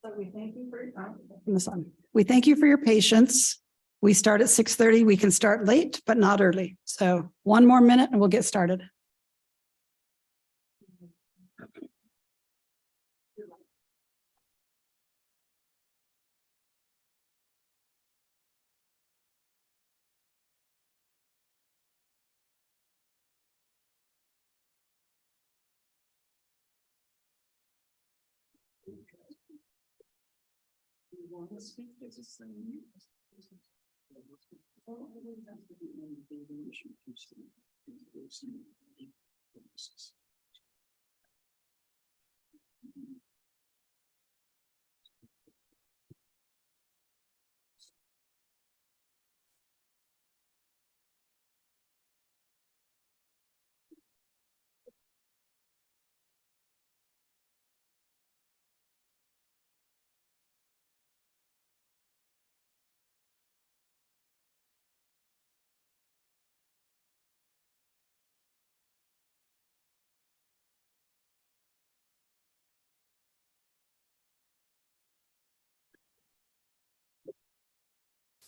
So we thank you for we thank you for your patience. We start at 6:30. We can start late, but not early. So one more minute and we'll get started.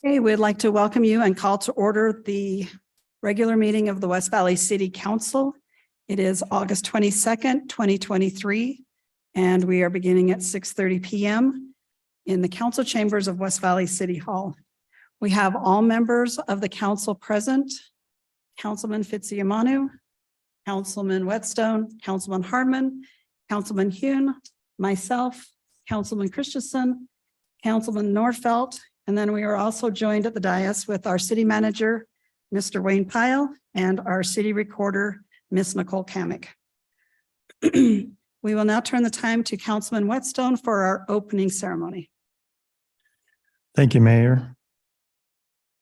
Okay, we'd like to welcome you and call to order the regular meeting of the West Valley City Council. It is August 22nd, 2023, and we are beginning at 6:30 p.m. in the council chambers of West Valley City Hall. We have all members of the council present: Councilman Fitzsimmons, Councilman Whetstone, Councilman Hardman, Councilman Hune, myself, Councilman Christensen, Councilman Norfelt, and then we are also joined at the dais with our city manager, Mr. Wayne Pyle, and our city recorder, Ms. Nicole Kamick. We will now turn the time to Councilman Whetstone for our opening ceremony. Thank you, Mayor.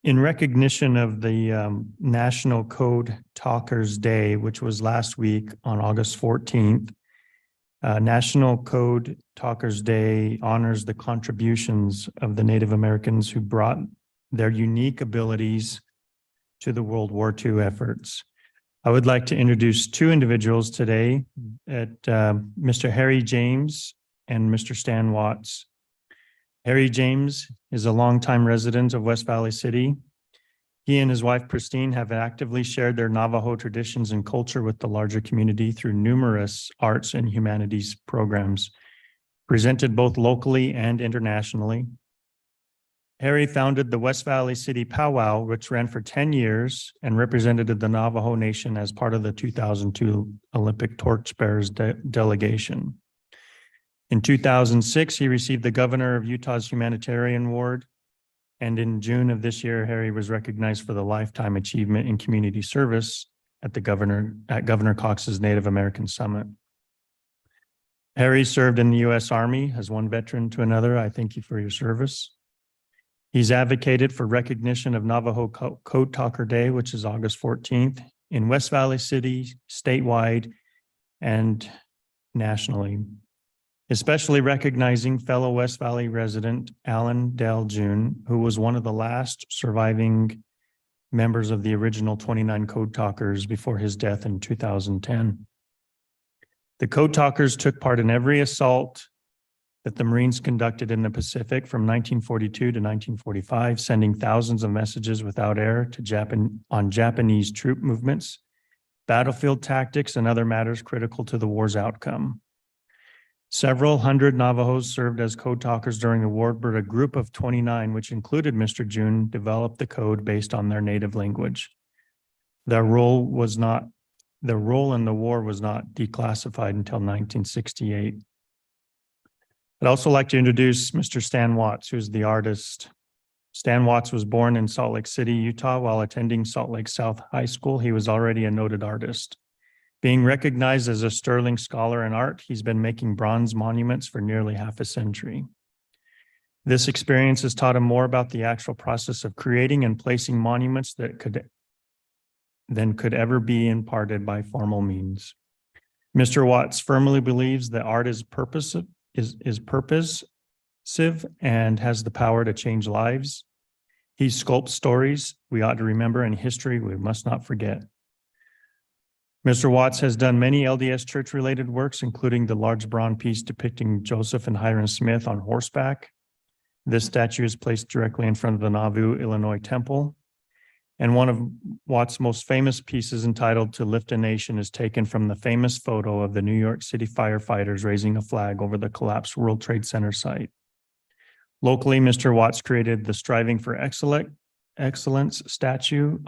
In recognition of the National Code Talkers Day, which was last week on August 14th, National Code Talkers Day honors the contributions of the Native Americans who brought their unique abilities to the World War II efforts. I would like to introduce two individuals today, Mr. Harry James and Mr. Stan Watts. Harry James is a longtime resident of West Valley City. He and his wife, Christine, have actively shared their Navajo traditions and culture with the larger community through numerous arts and humanities programs, presented both locally and internationally. Harry founded the West Valley City Powwow, which ran for 10 years and represented the Navajo Nation as part of the 2002 Olympic Torchbearers delegation. In 2006, he received the Governor of Utah's Humanitarian Award. And in June of this year, Harry was recognized for the Lifetime Achievement in Community Service at Governor Cox's Native American Summit. Harry served in the U.S. Army as one veteran to another. I thank you for your service. He's advocated for recognition of Navajo Code Talker Day, which is August 14th, in West Valley City, statewide, and nationally, especially recognizing fellow West Valley resident Alan Dale June, who was one of the last surviving members of the original 29 Code Talkers before his death in 2010. The Code Talkers took part in every assault that the Marines conducted in the Pacific from 1942 to 1945, sending thousands of messages without error to on Japanese troop movements, battlefield tactics, and other matters critical to the war's outcome. Several hundred Navajos served as code talkers during the war, but a group of 29, which included Mr. June, developed the code based on their native language. Their role in the war was not declassified until 1968. I'd also like to introduce Mr. Stan Watts, who's the artist. Stan Watts was born in Salt Lake City, Utah. While attending Salt Lake South High School, he was already a noted artist. Being recognized as a sterling scholar in art, he's been making bronze monuments for nearly half a century. This experience has taught him more about the actual process of creating and placing monuments than could ever be imparted by formal means. Mr. Watts firmly believes that art is purposive and has the power to change lives. He sculpts stories we ought to remember and history we must not forget. Mr. Watts has done many LDS church-related works, including the large bronze piece depicting Joseph and Hiram Smith on horseback. This statue is placed directly in front of the Nauvoo, Illinois Temple. And one of Watts' most famous pieces, entitled "To Lift a Nation," is taken from the famous photo of the New York City firefighters raising a flag over the collapsed World Trade Center site. Locally, Mr. Watts created the Striving for Excellence statue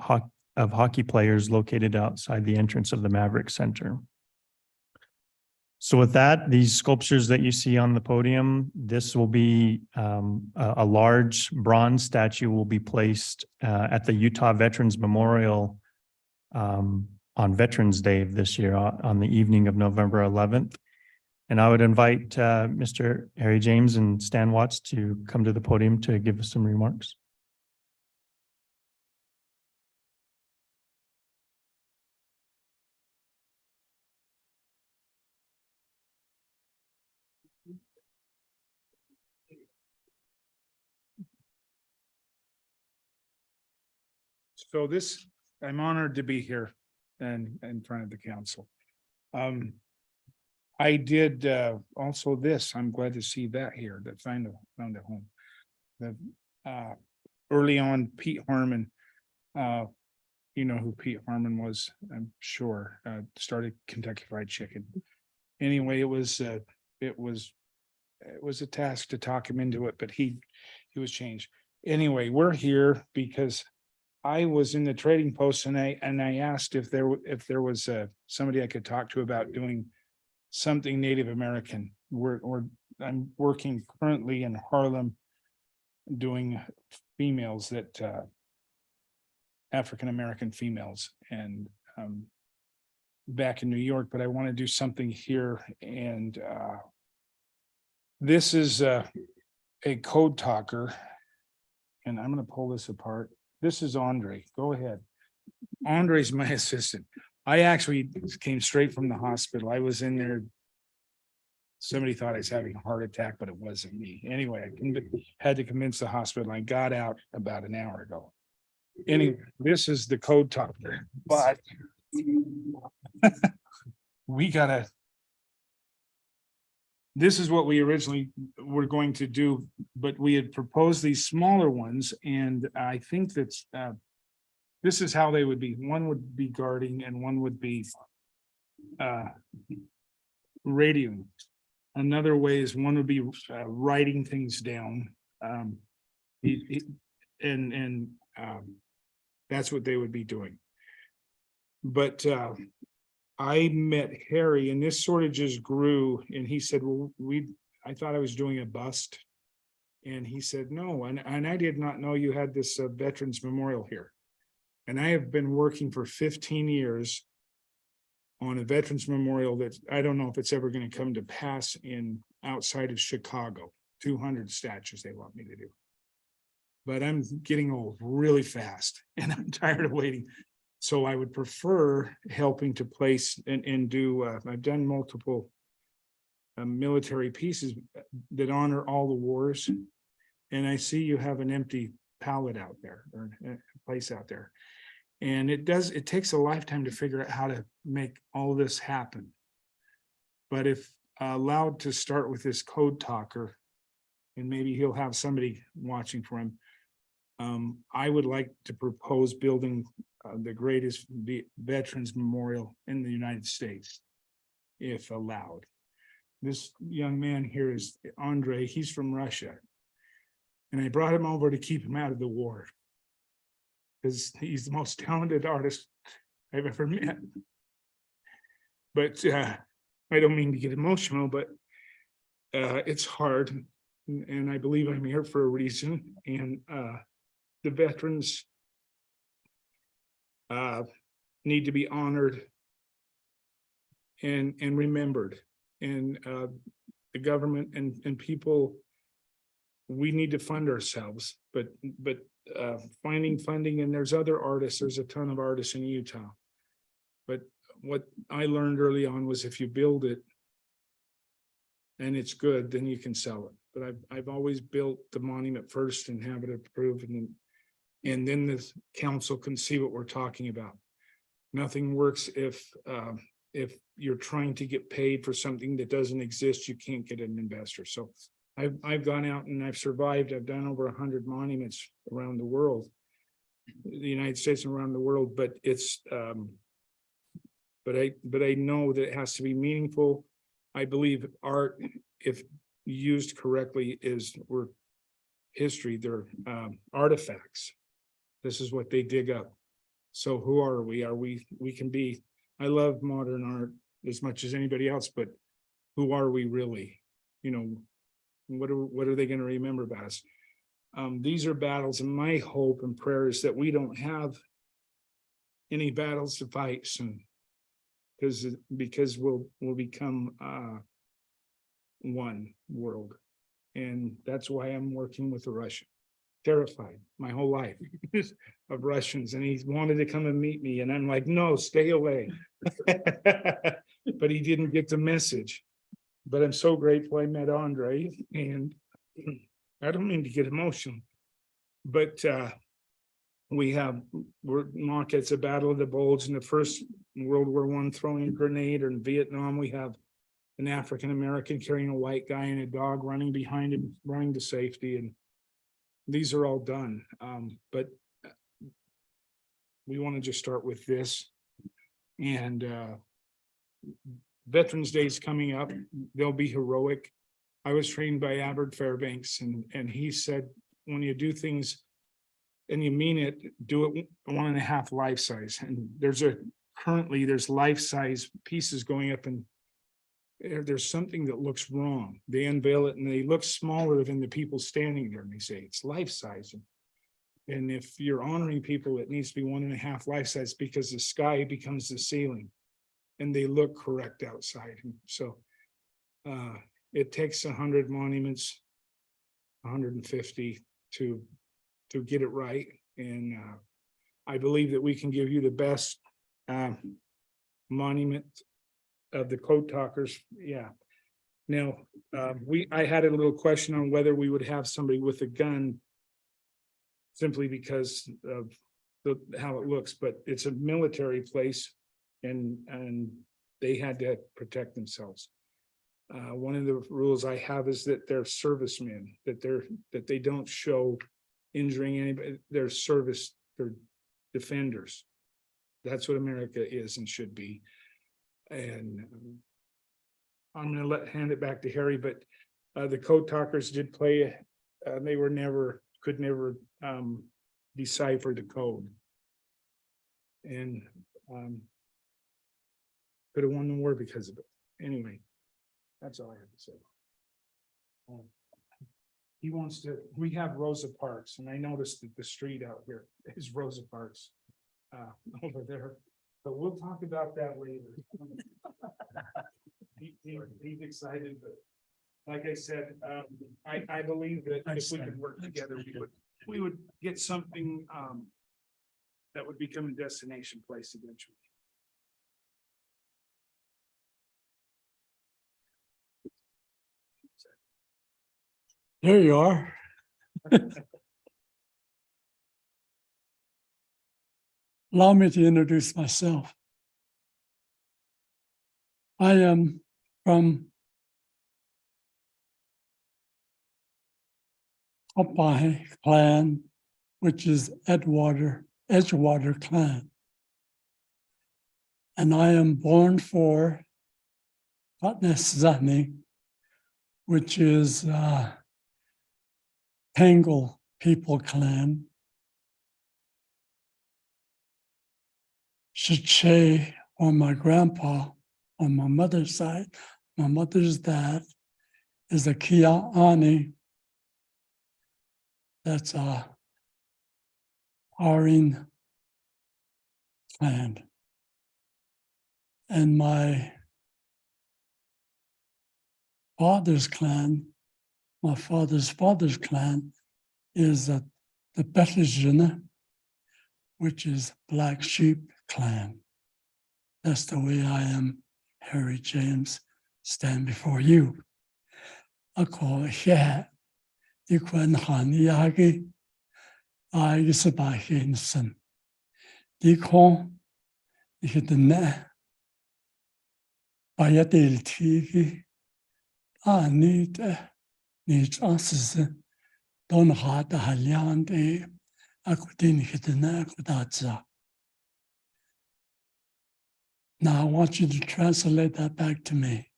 of hockey players located outside the entrance of the Maverick Center. So with that, these sculptures that you see on the podium, this will be a large bronze statue will be placed at the Utah Veterans Memorial on Veterans Day of this year, on the evening of November 11th. And I would invite Mr. Harry James and Stan Watts to come to the podium to give us some remarks. So I'm honored to be here and in front of the council. I did also this. I'm glad to see that here, that found a home. Early on, Pete Harmon, you know who Pete Harmon was, I'm sure, started Kentucky Fried Chicken. Anyway, it was a task to talk him into it, but he was changed. Anyway, we're here because I was in the trading post and I asked if there was somebody I could talk to about doing something Native American. I'm working currently in Harlem doing females that African American females, and back in New York, but I want to do something here. And this is a code talker, and I'm going to pull this apart. This is Andre. Go ahead. Andre's my assistant. I actually came straight from the hospital. I was in there. Somebody thought I was having a heart attack, but it wasn't me. Anyway, I had to convince the hospital. I got out about an hour ago. Anyway, this is the code talker, but this is what we originally were going to do, but we had proposed these smaller ones, and I think that's this is how they would be. One would be guarding and one would be radioing. Another way is one would be writing things down. That's what they would be doing. But I met Harry, and this sort of just grew, and he said, well, I thought I was doing a bust. And he said, no, and I did not know you had this Veterans Memorial here. And I have been working for 15 years on a Veterans Memorial that I don't know if it's ever going to come to pass outside of Chicago. 200 statues they want me to do. But I'm getting old really fast, and I'm tired of waiting. So I would prefer helping to place and do, I've done multiple military pieces that honor all the wars. And I see you have an empty pallet out there, or a place out there. And it takes a lifetime to figure out how to make all this happen. But if allowed to start with this code talker, and maybe he'll have somebody watching for him, I would like to propose building the greatest Veterans Memorial in the United States, if allowed. this young man here is Andre, he's from Russia. And I brought him over to keep him out of the war. Because he's the most talented artist I've ever met. But I don't mean to get emotional, but it's hard. And I believe I'm here for a reason. And the veterans need to be honored and remembered. And the government and people, we need to fund ourselves, but finding funding, and there's other artists, there's a ton of artists in Utah. But what I learned early on was if you build it and it's good, then you can sell it. But I've always built the monument first and have it approved, and then the council can see what we're talking about. Nothing works if you're trying to get paid for something that doesn't exist. You can't get an investor. So I've gone out and I've survived. I've done over 100 monuments around the world, the United States and around the world. But it's but I know that it has to be meaningful. I believe art, if used correctly, we're history. They're artifacts. This is what they dig up. So who are we? We can be. I love modern art as much as anybody else, but who are we really? You know, what are they going to remember about us? These are battles, and my hope and prayer is that we don't have any battles to fight soon, because we'll become one world, and that's why I'm working with the Russian. Terrified my whole life of Russians, and he wanted to come and meet me, and I'm like, no, stay away. But he didn't get the message. But I'm so grateful I met Andre, and I don't mean to get emotional, but we're mock, it's a battle of the Bulge. In the first World War I, throwing a grenade, or in Vietnam, we have an African American carrying a white guy and a dog running behind him, running to safety, and these are all done. But we want to just start with this. And Veterans Day is coming up. They'll be heroic. I was trained by Albert Fairbanks, and he said, when you do things and you mean it, do it 1.5 life size. And currently there's life size pieces going up, and there's something that looks wrong. They unveil it and they look smaller than the people standing there, and they say it's life size. And if you're honoring people, it needs to be 1.5 life size, because the sky becomes the ceiling and they look correct outside. And so it takes 100 monuments, 150 to get it right. And I believe that we can give you the best monument of the Code Talkers. Yeah. Now, I had a little question on whether we would have somebody with a gun, simply because of how it looks, but it's a military place, and they had to protect themselves. One of the rules I have is that they're servicemen, that they don't show injuring anybody. They're defenders. That's what America is and should be. And I'm going to hand it back to Harry, but the Code Talkers did play. They could never decipher the code, and could have won the war because of it. Anyway, that's all I have to say. He wants to. We have Rosa Parks, and I noticed that the street out here is Rosa Parks over there. But we'll talk about that later. He's excited, but like I said, I believe that if we could work together, we would get something that would become a destination place eventually. There you are. Allow me to introduce myself. I am from Popeye clan, which is Edgewater clan. And I am born for Patnesani which is Tangle People Clan. Shiche on my grandpa, on my mother's side, my mother's dad is a Kia'ani. That's a Arin clan. And my father's clan, my father's clan is the Bethlejena, which is Black Sheep clan. That's the way I am, Harry James, stand before you. Ako here, Dikwan Haniyagi, I is a Bahinson. Dikon, Hidden Bayatil Tigi, I needs us, don't have the Halian day, I couldn't hit the neck without that. Now I want you to translate that back to me.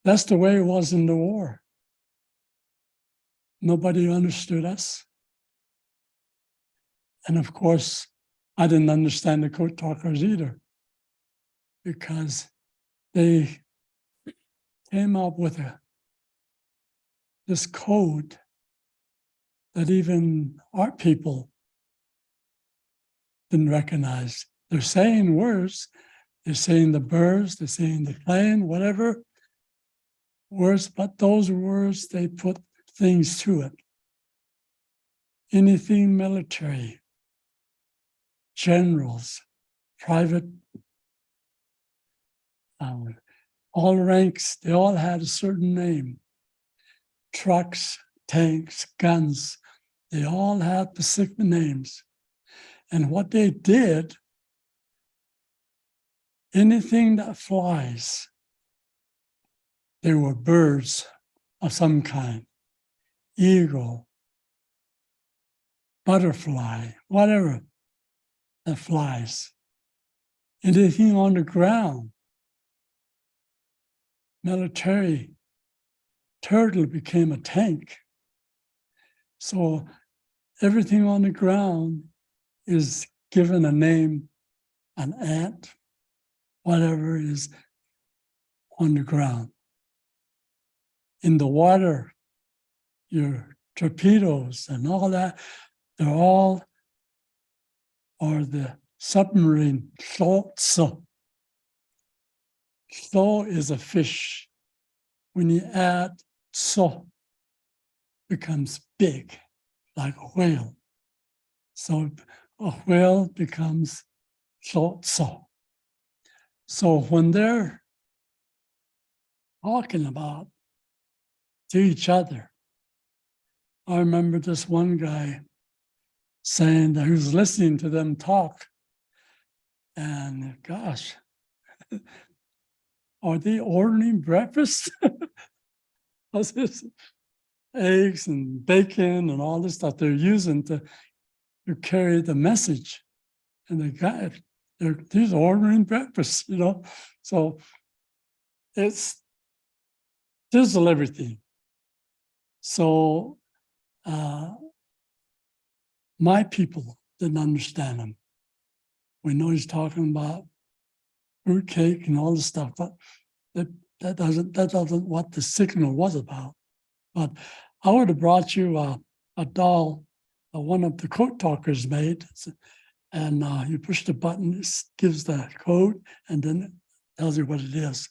That's the way it was in the war. Nobody understood us. And of course, I didn't understand the code talkers either, because they came up with this code that even our people didn't recognize. They're saying words, they're saying the birds, they're saying the plane, whatever words, but those words, they put things to it. Anything military, generals, private, all ranks, they all had a certain name. Trucks, tanks, guns, they all had specific names. And what they did, anything that flies, they were birds of some kind, eagle, butterfly, whatever that flies. Anything on the ground, military, turtle became a tank. So everything on the ground is given a name, an ant, whatever is on the ground. In the water, your torpedoes and all that, they're all are the submarine so. So is a fish. When you add so, becomes big, like a whale. So a whale becomes so. So when they're talking about to each other, I remember this one guy saying that he was listening to them talk, and gosh, are they ordering breakfast? What's this? Eggs and bacon and all this stuff they're using to carry the message. And the guy, they're ordering breakfast, you know. So it's digital everything. So my people didn't understand him. We know he's talking about fruitcake and all this stuff, but that doesn't what the signal was about. But I would have brought you a doll that one of the code talkers made, and you push the button, it gives the code, and then it tells you what it is.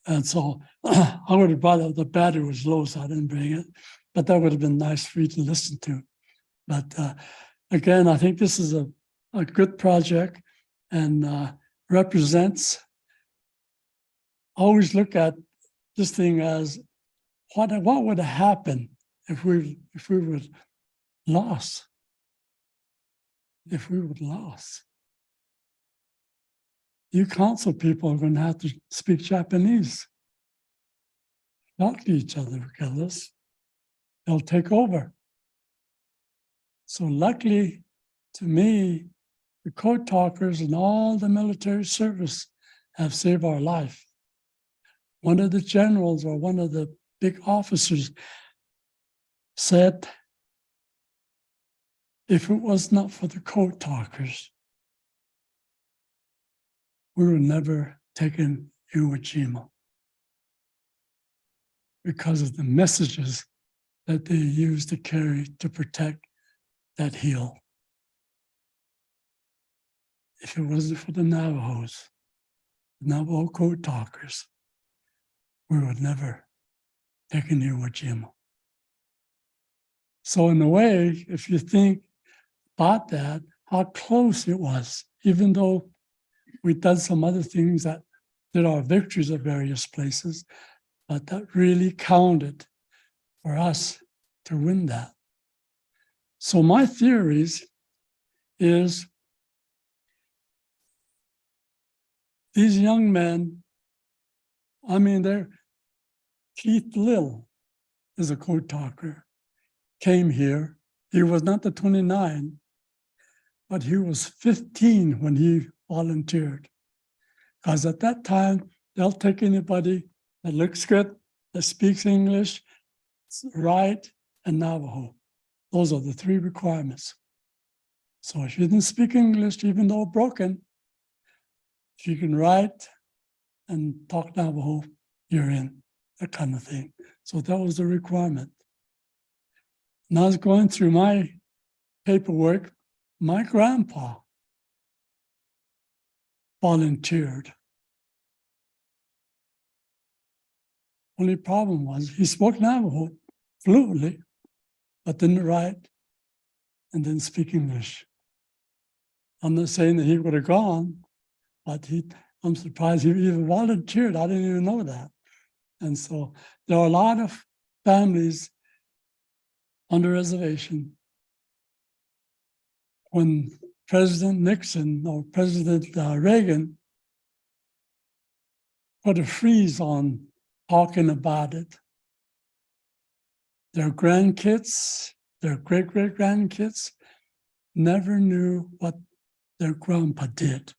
And so I would have brought it. The battery was low, so I didn't bring it. But that would have been nice for you to listen to. But again, I think this is a good project and represents. Always look at this thing as what would have happened if we would lost. If we would lost. You council people are going to have to speak Japanese. Talk to each other because they'll take over. So luckily, to me, the code talkers and all the military service have saved our life. one of the generals or one of the big officers said, if it was not for the code talkers, we would never taken Iwo Jima, because of the messages that they used to carry to protect that hill. If it wasn't for the Navajos, the Navajo code talkers, we would never taken Iwo Jima. So in a way, if you think about that, how close it was, even though we've done some other things that did our victories at various places, but that really counted for us to win that. So my theories is these young men, I mean, Keith Lill is a code talker, came here. He was not the 29, but he was 15 when he volunteered. Because at that time, they'll take anybody that looks good, that speaks English, right, and Navajo. Those are the three requirements. So if you didn't speak English, even though broken, if you can write and talk Navajo, you're in, that kind of thing. So that was the requirement. And I was going through my paperwork. My grandpa volunteered. Only problem was he spoke Navajo fluently, but didn't write and didn't speak English. I'm not saying that he would have gone, but I'm surprised he even volunteered. I didn't even know that. And so there are a lot of families on the reservation. When President Nixon or President Reagan put a freeze on talking about it, their grandkids, their great-great-grandkids never knew what their grandpa did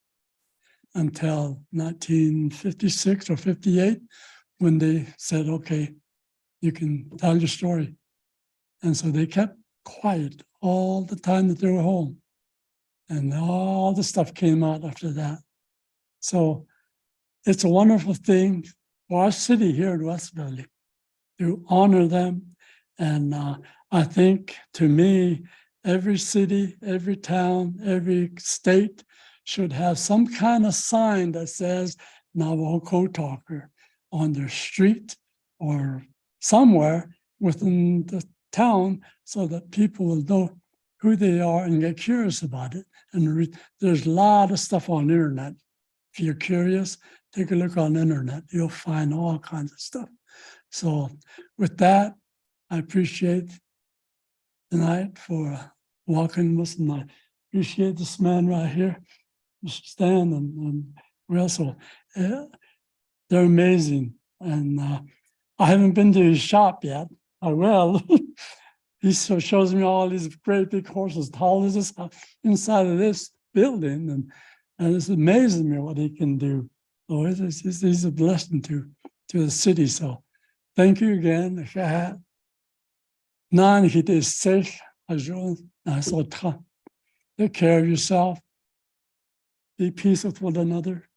until 1956 or 58, when they said, okay, you can tell your story. And so they kept quiet all the time that they were home. And all the stuff came out after that. So it's a wonderful thing for our city here in West Valley to honor them. And I think, to me, every city, every town, every state should have some kind of sign that says Navajo Code Talker on their street or somewhere within the town, so that people will know who they are and get curious about it. And there's a lot of stuff on the internet. If you're curious, take a look on the internet. You'll find all kinds of stuff. So with that, I appreciate tonight for walking with us, and I appreciate this man right here, Mr. Stan, and we also, they're amazing. And I haven't been to his shop yet. I will. He shows me all these great big horses, tall as this inside of this building, and it's amazing me what he can do. So he's a blessing to the city. So thank you again. Take care of yourself. Be peace with one another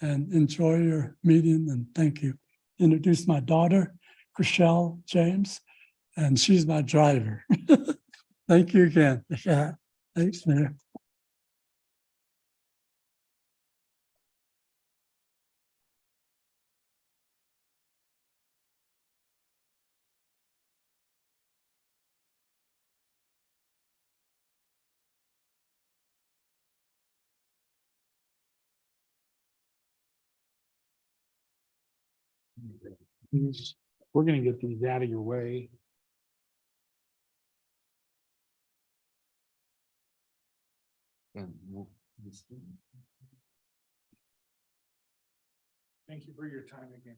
and enjoy your meeting, and thank you. Introduce my daughter, Chriselle James, and she's my driver. Thank you again. Thanks, Mayor. We're gonna get these out of your way. Thank you for your time again.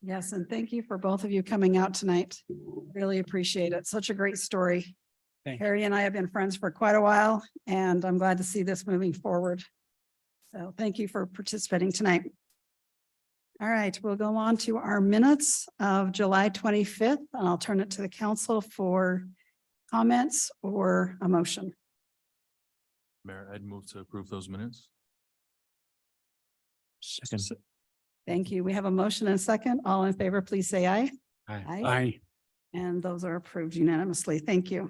Yes, and thank you for both of you coming out tonight. Really appreciate it. Such a great story. Thank you. Harry and I have been friends for quite a while, and I'm glad to see this moving forward. So thank you for participating tonight. All right, we'll go on to our minutes of July 25th, and I'll turn it to the council for comments or a motion. Mayor, I'd move to approve those minutes. Second. Thank you. We have a motion and a second. All in favor, please say aye. Aye. And those are approved unanimously. Thank you.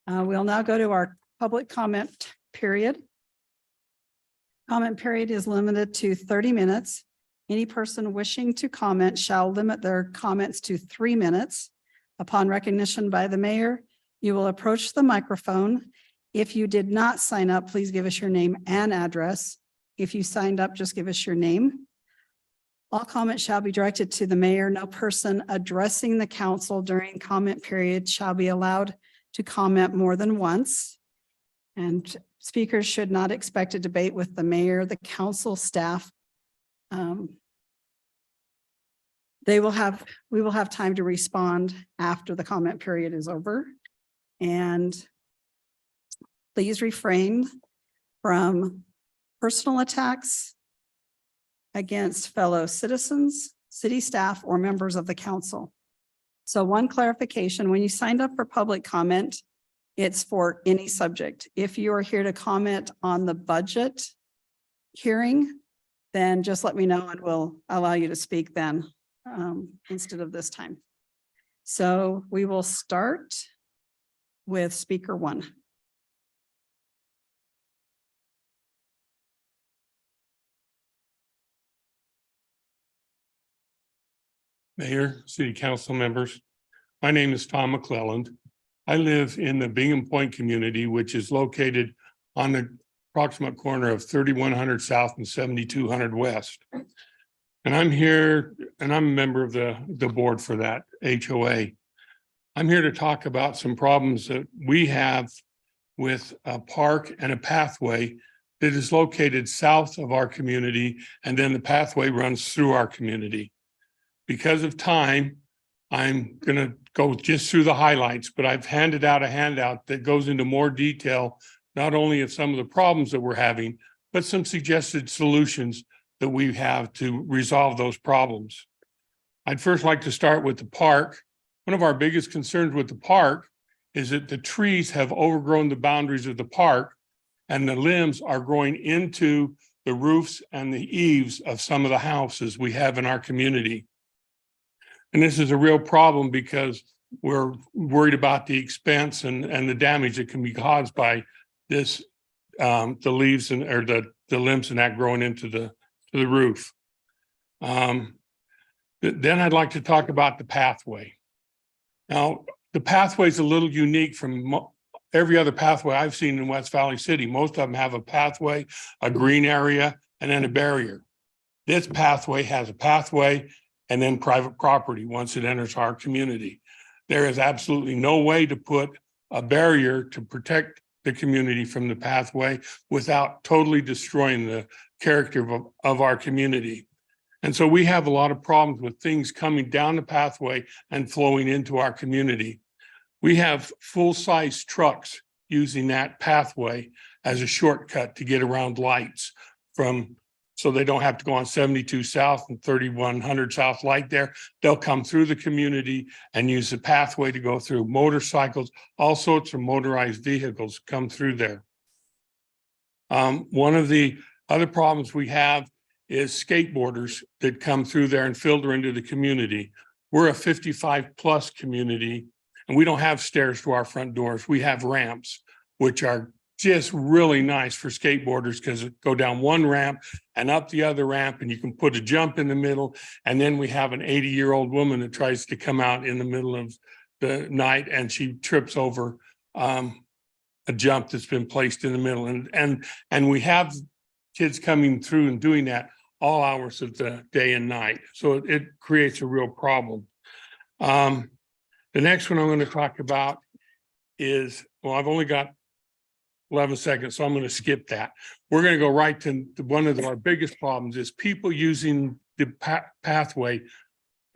We'll now go to our public comment period. Comment period is limited to 30 minutes. Any person wishing to comment shall limit their comments to 3 minutes. Upon recognition by the mayor, you will approach the microphone. If you did not sign up, please give us your name and address. If you signed up, just give us your name. All comments shall be directed to the mayor. No person addressing the council during comment period shall be allowed to comment more than once. And speakers should not expect a debate with the mayor, the council staff. We will have time to respond after the comment period is over. And please refrain from personal attacks against fellow citizens, city staff, or members of the council. So one clarification, when you signed up for public comment, it's for any subject. If you are here to comment on the budget hearing, then just let me know and we'll allow you to speak then instead of this time. So we will start with speaker 1. Mayor, city council members, my name is Tom McClelland. I live in the Bingham Point community, which is located on the approximate corner of 3100 South and 7200 West. And I'm here, and I'm a member of the board for that HOA. I'm here to talk about some problems that we have with a park and a pathway that is located south of our community, and then the pathway runs through our community. Because of time, I'm going to go just through the highlights, but I've handed out a handout that goes into more detail, not only of some of the problems that we're having, but some suggested solutions that we have to resolve those problems. I'd first like to start with the park. One of our biggest concerns with the park is that the trees have overgrown the boundaries of the park, and the limbs are growing into the roofs and the eaves of some of the houses we have in our community. And this is a real problem because we're worried about the expense and the damage that can be caused by this, the leaves and or the limbs and that growing into the roof. Then I'd like to talk about the pathway. Now, the pathway is a little unique from every other pathway I've seen in West Valley City. Most of them have a pathway, a green area, and then a barrier. This pathway has a pathway and then private property once it enters our community. There is absolutely no way to put a barrier to protect the community from the pathway without totally destroying the character of our community. And so we have a lot of problems with things coming down the pathway and flowing into our community. We have full-size trucks using that pathway as a shortcut to get around lights so they don't have to go on 72 South and 3100 South light there. They'll come through the community and use the pathway to go through. Motorcycles, all sorts of motorized vehicles come through there. One of the other problems we have is skateboarders that come through there and filter into the community. We're a 55+ community, and we don't have stairs to our front doors. We have ramps, which are just really nice for skateboarders because it go down one ramp and up the other ramp, and you can put a jump in the middle. And then we have an 80-year-old woman that tries to come out in the middle of the night, and she trips over a jump that's been placed in the middle. And we have kids coming through and doing that all hours of the day and night. So it creates a real problem. The next one I'm going to talk about is, well, I've only got 11 seconds, so I'm going to skip that. We're going to go right to one of our biggest problems is people using the pathway.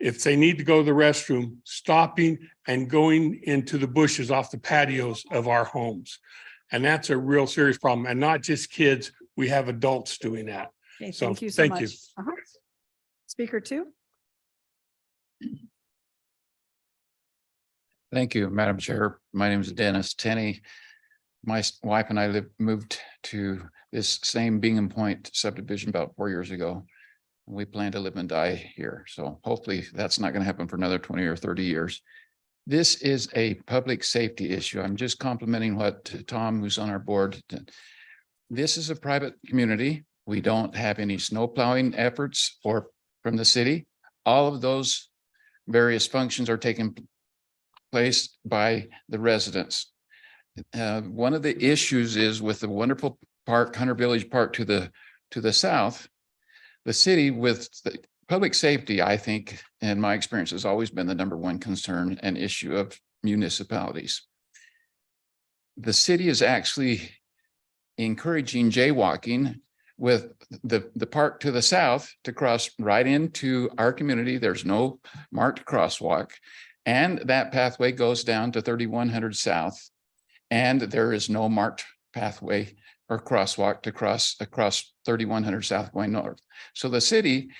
If they need to go to the restroom, stopping and going into the bushes off the patios of our homes. And that's a real serious problem. And not just kids, we have adults doing that. Okay, So, thank you so thank much. you. Speaker two. Thank you, Madam Chair. My name is Dennis Tenney. My wife and I moved to this same Bingham Point subdivision about 4 years ago. We plan to live and die here. So hopefully that's not going to happen for another 20 or 30 years. This is a public safety issue. I'm just complimenting what Tom, who's on our board. This is a private community. We don't have any snow plowing efforts or from the city. All of those various functions are taken place by the residents. One of the issues is with the wonderful park, Hunter Village Park to the south, the city with the public safety, I think, in my experience, has always been the number one concern and issue of municipalities. The city is actually encouraging jaywalking with the park to the south to cross right into our community. There's no marked crosswalk. And that pathway goes down to 3100 South. And there is no marked pathway or crosswalk to cross across 3100 South going north. So the city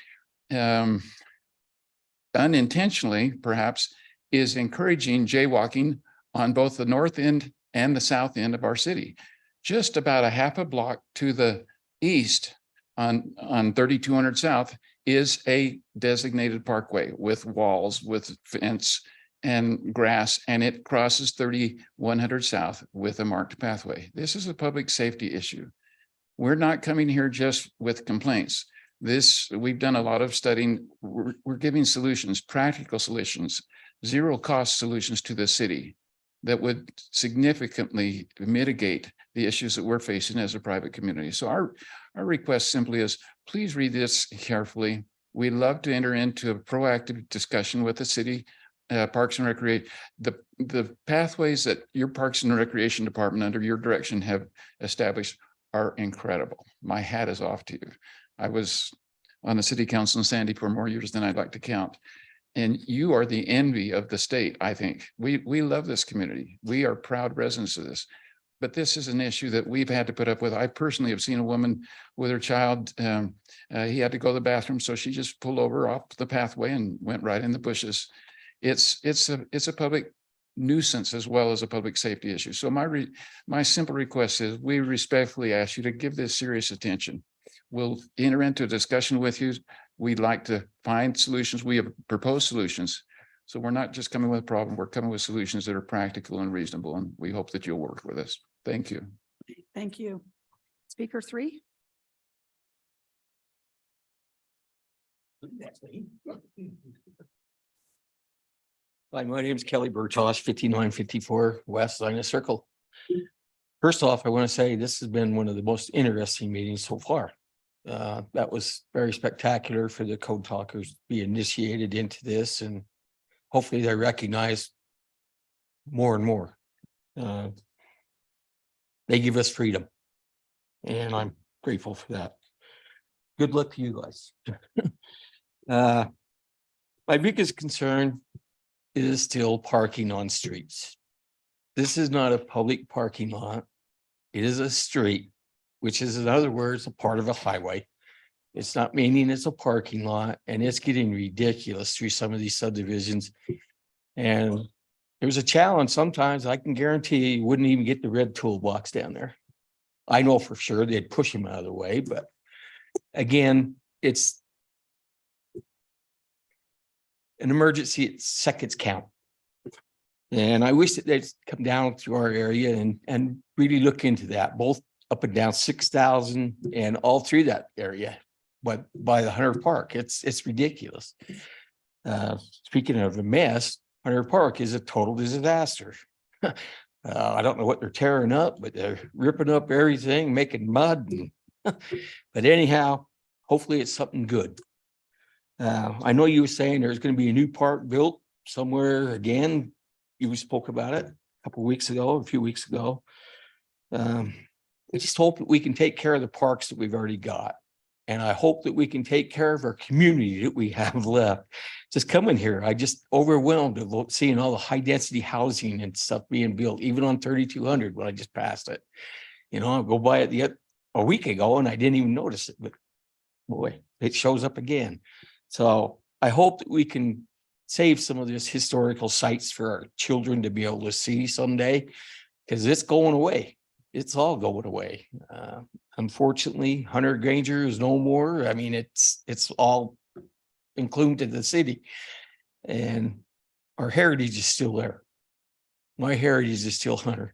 unintentionally, perhaps, is encouraging jaywalking on both the north end and the south end of our city. Just about a half a block to the east on 3200 South is a designated parkway with walls, with fence and grass, and it crosses 3100 South with a marked pathway. This is a public safety issue. We're not coming here just with complaints. We've done a lot of studying. We're giving solutions, practical solutions, zero cost solutions to the city that would significantly mitigate the issues that we're facing as a private community. So our request simply is, please read this carefully. We'd love to enter into a proactive discussion with the city, Parks and Recreation. The pathways that your Parks and Recreation Department under your direction have established are incredible. My hat is off to you. I was on the city council in Sandy for more years than I'd like to count. And you are the envy of the state, I think. We love this community. We are proud residents of this. But this is an issue that we've had to put up with. I personally have seen a woman with her child. He had to go to the bathroom, so she just pulled over off the pathway and went right in the bushes. It's a public nuisance as well as a public safety issue. So my simple request is we respectfully ask you to give this serious attention. We'll enter into a discussion with you. We'd like to find solutions. We have proposed solutions. So we're not just coming with a problem, we're coming with solutions that are practical and reasonable, and we hope that you'll work with us. Thank you. Thank you. Speaker three. Hi, my name is Kelly Bertosh, 5954 West Zinus Circle. First off, I want to say this has been one of the most interesting meetings so far. That was very spectacular for the code talkers to be initiated into this, and hopefully they recognize more and more. They give us freedom, and I'm grateful for that. Good luck to you guys. My biggest concern is still parking on streets. This is not a public parking lot. It is a street, which is, in other words, a part of a highway. It's not meaning it's a parking lot, and it's getting ridiculous through some of these subdivisions. And it was a challenge. Sometimes I can guarantee you wouldn't even get the red toolbox down there. I know for sure they'd push him out of the way, but again, it's an emergency, it's seconds count. And I wish that they'd come down to our area and really look into that, both up and down 6,000 and all through that area. But by the Hunter Park, it's ridiculous. Speaking of a mess, Hunter Park is a total disaster. I don't know what they're tearing up, but they're ripping up everything, making mud. But anyhow, hopefully it's something good. I know you were saying there's going to be a new park built somewhere again. You spoke about it a few weeks ago. I just hope that we can take care of the parks that we've already got. And I hope that we can take care of our community that we have left. Just coming here, I just overwhelmed of seeing all the high density housing and stuff being built, even on 3200 when I just passed it. You know, I'll go by it a week ago and I didn't even notice it, but boy, it shows up again. So I hope that we can save some of these historical sites for our children to be able to see someday, because it's going away. It's all going away. Unfortunately, Hunter Granger is no more. I mean, it's all included to the city. And our heritage is still there. My heritage is still Hunter.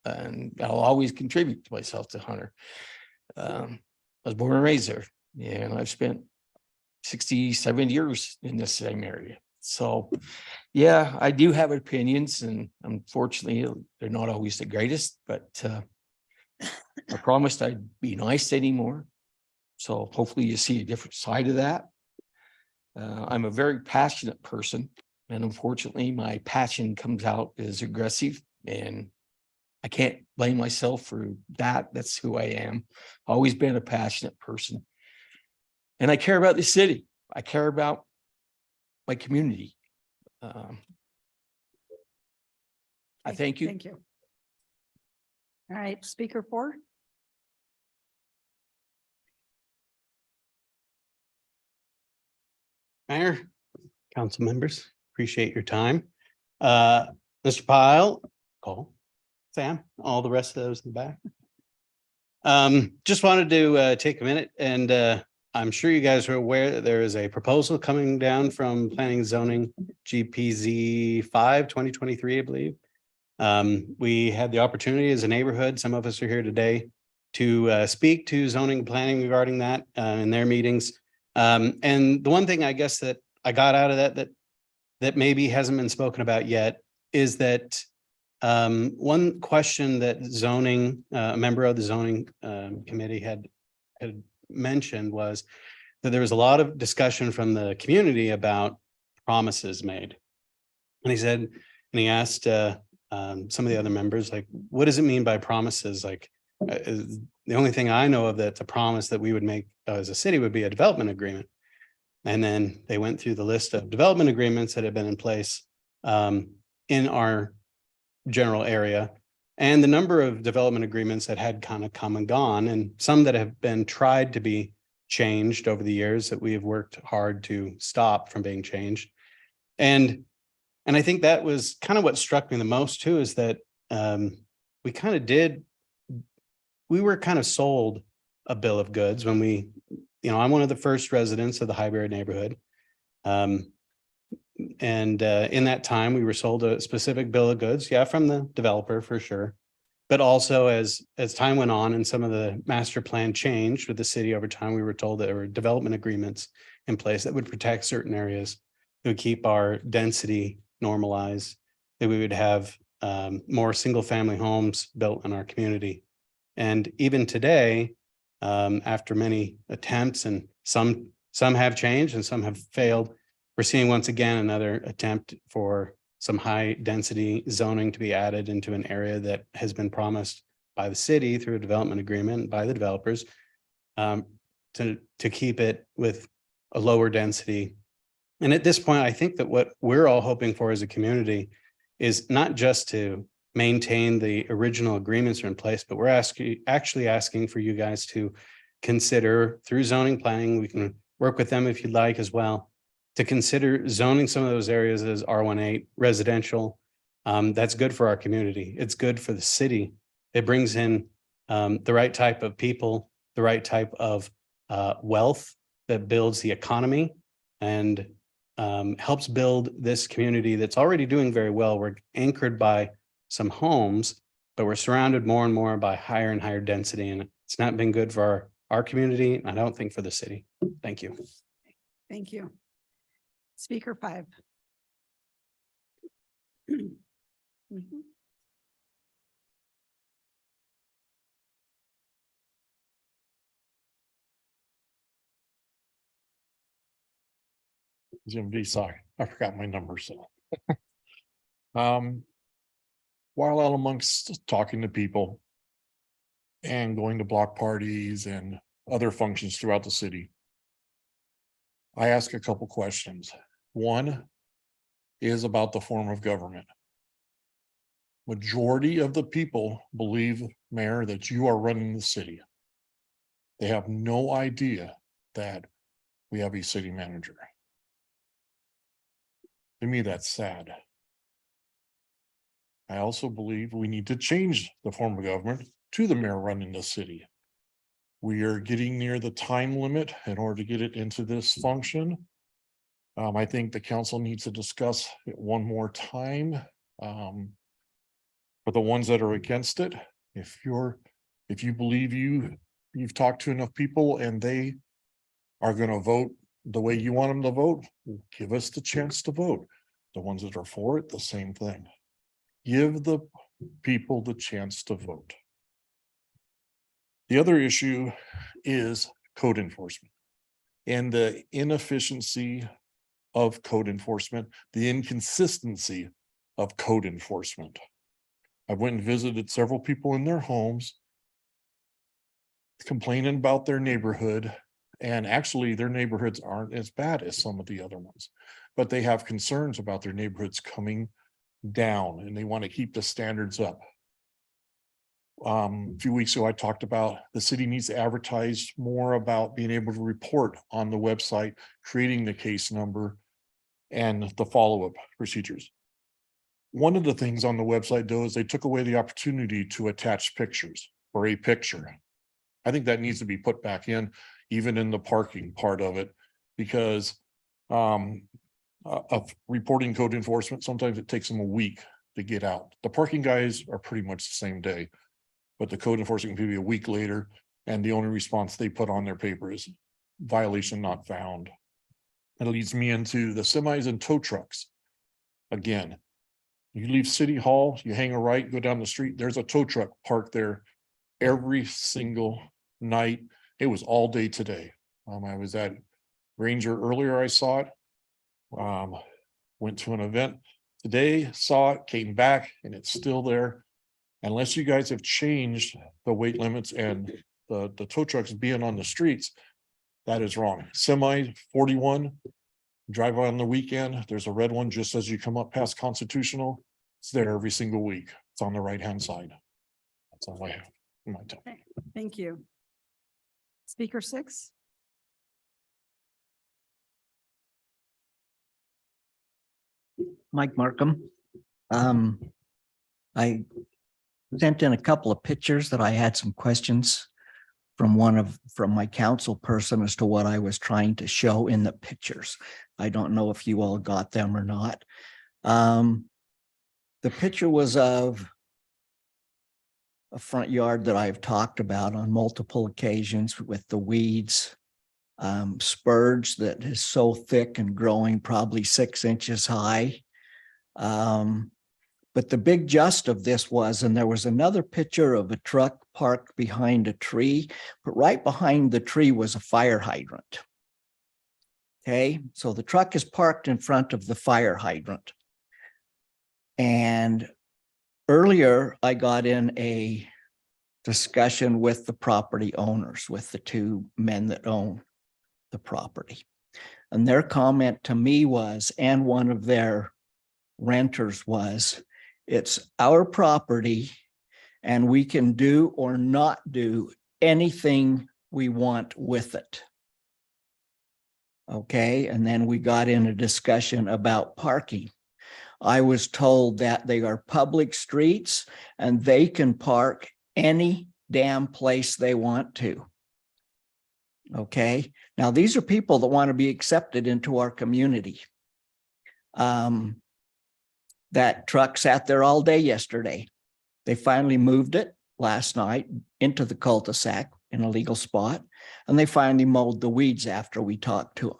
And I'll always contribute to myself to Hunter. I was born and raised there, and I've spent 67 years in this same area. So, yeah, I do have opinions, and unfortunately, they're not always the greatest, but I promised I'd be nice anymore. So hopefully you see a different side of that. I'm a very passionate person, and unfortunately, my passion comes out as aggressive, and I can't blame myself for that. That's who I am. Always been a passionate person. And I care about the city. I care about my community. I thank you. Thank you. All right, speaker 4. Mayor, council members, appreciate your time. Mr. Pyle, Cole, Sam, all the rest of those in the back. Just wanted to take a minute, and I'm sure you guys are aware that there is a proposal coming down from Planning and Zoning GPZ 5 2023, I believe. We had the opportunity as a neighborhood, some of us are here today, to speak to zoning and planning regarding that in their meetings. And the one thing I guess that I got out of that maybe hasn't been spoken about yet is that one question that zoning, a member of the zoning committee had mentioned was that there was a lot of discussion from the community about promises made. And he said, and he asked some of the other members, like, what does it mean by promises? Like, the only thing I know of that's a promise that we would make as a city would be a development agreement. And then they went through the list of development agreements that had been in place in our general area, and the number of development agreements that had kind of come and gone, and some that have been tried to be changed over the years that we have worked hard to stop from being changed. And I think that was kind of what struck me the most too, is that we were kind of sold a bill of goods when we, I'm one of the first residents of the Highbury neighborhood. And in that time, we were sold a specific bill of goods, from the developer for sure. But also as time went on and some of the master plan changed with the city over time, we were told that there were development agreements in place that would protect certain areas, that would keep our density normalized, that we would have more single family homes built in our community. And even today, after many attempts, and some have changed and some have failed, we're seeing once again another attempt for some high density zoning to be added into an area that has been promised by the city through a development agreement by the developers to keep it with a lower density. And at this point, I think that what we're all hoping for as a community is not just to maintain the original agreements are in place, but we're actually asking for you guys to consider through zoning planning. We can work with them if you'd like as well, to consider zoning some of those areas as R18 residential. That's good for our community. It's good for the city. It brings in the right type of people, the right type of wealth that builds the economy and helps build this community that's already doing very well. We're anchored by some homes, but we're surrounded more and more by higher and higher density. And it's not been good for our community. And I don't think for the city. Thank you. Thank you. Speaker 5. Mhm. Jim V. Sorry, I forgot my number, so. While out amongst talking to people and going to block parties and other functions throughout the city, I ask a couple questions. One is about the form of government. Majority of the people believe, Mayor, that you are running the city. They have no idea that we have a city manager. To me, that's sad. I also believe we need to change the form of government to the mayor running the city. We are getting near the time limit in order to get it into this function. I think the council needs to discuss it one more time. For the ones that are against it, if you believe you've talked to enough people and they are gonna vote the way you want them to vote, give us the chance to vote. The ones that are for it, the same thing. Give the people the chance to vote. The other issue is code enforcement and the inefficiency of code enforcement, the inconsistency of code enforcement. I went and visited several people in their homes complaining about their neighborhood, and actually their neighborhoods aren't as bad as some of the other ones, but they have concerns about their neighborhoods coming down and they want to keep the standards up. A few weeks ago, I talked about the city needs to advertise more about being able to report on the website, creating the case number and the follow-up procedures. One of the things on the website though is they took away the opportunity to attach pictures or a picture. I think that needs to be put back in, even in the parking part of it, because of reporting code enforcement, sometimes it takes them a week to get out. The parking guys are pretty much the same day, but the code enforcement can be a week later, and the only response they put on their paper is violation not found. That leads me into the semis and tow trucks. Again, you leave City Hall, you hang a right, go down the street, there's a tow truck parked there every single night. It was all day today. I was at Ranger earlier, I saw it. Went to an event today, saw it, came back, and it's still there. Unless you guys have changed the weight limits and the tow trucks being on the streets, that is wrong. Semi 41, drive on the weekend, there's a red one just as you come up past Constitutional. It's there every single week. It's on the right-hand side. That's all I have in my time. Okay, thank you. Speaker 6. Mike Markham. I sent in a couple of pictures that I had some questions from my council person as to what I was trying to show in the pictures. I don't know if you all got them or not. The picture was of a front yard that I've talked about on multiple occasions with the weeds, spurge that is so thick and growing, probably 6 inches high. But the big gist of this was, and there was another picture of a truck parked behind a tree, but right behind the tree was a fire hydrant. Okay, so the truck is parked in front of the fire hydrant. And earlier I got in a discussion with the property owners, with the two men that own the property. And their comment to me was, and one of their renters was, it's our property and we can do or not do anything we want with it. Okay, and then we got in a discussion about parking. I was told that they are public streets and they can park any damn place they want to. Okay, now these are people that want to be accepted into our community. That truck sat there all day yesterday. They finally moved it last night into the cul-de-sac in a legal spot, and they finally mowed the weeds after we talked to them.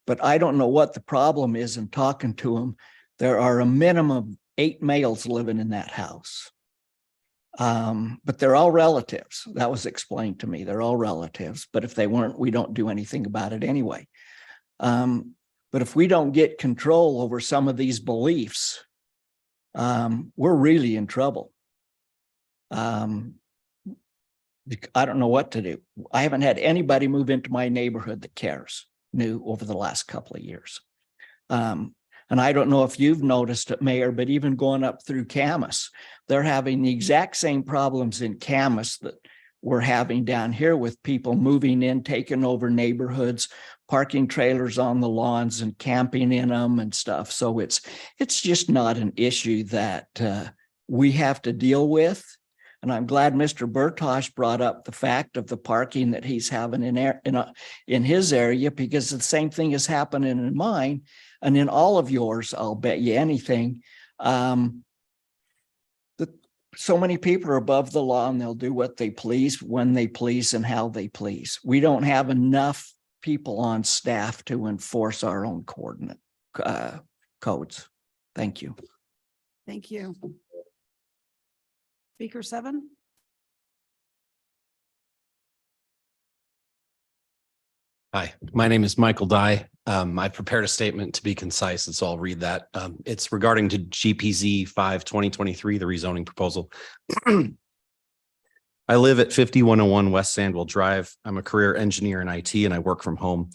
But I don't know what the problem is in talking to them. There are a minimum of 8 males living in that house. But they're all relatives. That was explained to me. They're all relatives, but if they weren't, we don't do anything about it anyway. But if we don't get control over some of these beliefs, we're really in trouble. I don't know what to do. I haven't had anybody move into my neighborhood that cares, new over the last couple of years. And I don't know if you've noticed it, Mayor, but even going up through Camas, they're having the exact same problems in Camas that we're having down here with people moving in, taking over neighborhoods, parking trailers on the lawns and camping in them and stuff. So it's just not an issue that we have to deal with. And I'm glad Mr. Bertosh brought up the fact of the parking that he's having in his area, because the same thing is happening in mine and in all of yours. I'll bet you anything. So many people are above the law and they'll do what they please, when they please, and how they please. We don't have enough people on staff to enforce our own coordinate codes. Thank you. Thank you. Speaker 7. Hi, my name is Michael Dye. I prepared a statement to be concise, and so I'll read that. It's regarding to GPZ 5/2023, the rezoning proposal. I live at 5101 West Sandwell Drive. I'm a career engineer in IT and I work from home.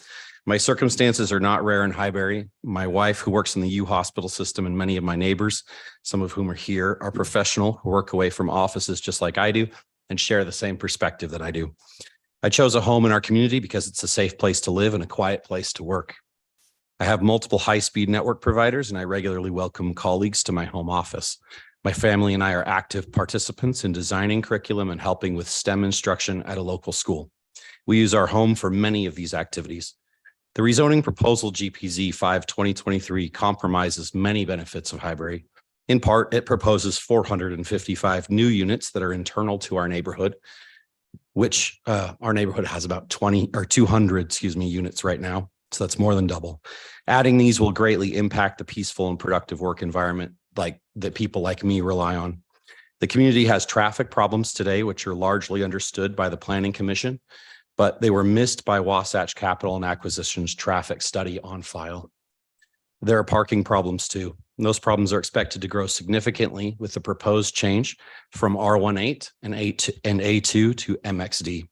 My circumstances are not rare in Highbury. My wife, who works in the U Hospital system, and many of my neighbors, some of whom are here, are professional who work away from offices just like I do and share the same perspective that I do. I chose a home in our community because it's a safe place to live and a quiet place to work. I have multiple high-speed network providers, and I regularly welcome colleagues to my home office. My family and I are active participants in designing curriculum and helping with STEM instruction at a local school. We use our home for many of these activities. The rezoning proposal GPZ 5/2023 compromises many benefits of Highbury. In part, it proposes 455 new units that are internal to our neighborhood, which our neighborhood has about 200 units right now. So that's more than double. Adding these will greatly impact the peaceful and productive work environment that people like me rely on. The community has traffic problems today, which are largely understood by the Planning Commission, but they were missed by Wasatch Capital and Acquisition's traffic study on file. There are parking problems too. And those problems are expected to grow significantly with the proposed change from R18 and A2 to MXD.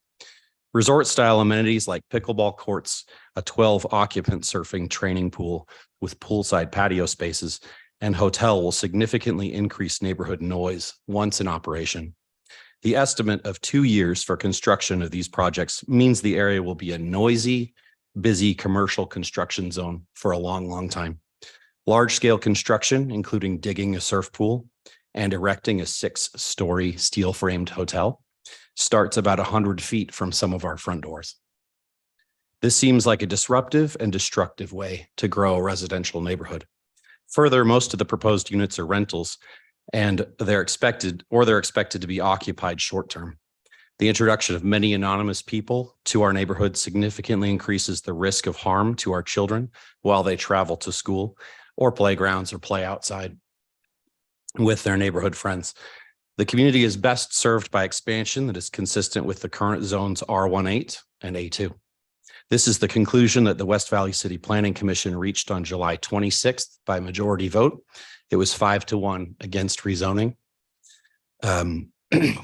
Resort style amenities like pickleball courts, a 12-occupant surfing training pool with poolside patio spaces, and hotel will significantly increase neighborhood noise once in operation. The estimate of 2 years for construction of these projects means the area will be a noisy, busy commercial construction zone for a long, long time. Large-scale construction, including digging a surf pool and erecting a 6-story steel-framed hotel, starts about 100 feet from some of our front doors. This seems like a disruptive and destructive way to grow a residential neighborhood. Further, most of the proposed units are rentals, and they're expected to be occupied short-term. The introduction of many anonymous people to our neighborhood significantly increases the risk of harm to our children while they travel to school or playgrounds or play outside with their neighborhood friends. The community is best served by expansion that is consistent with the current zones R18 and A2. This is the conclusion that the West Valley City Planning Commission reached on July 26th by majority vote. It was 5-1 against rezoning.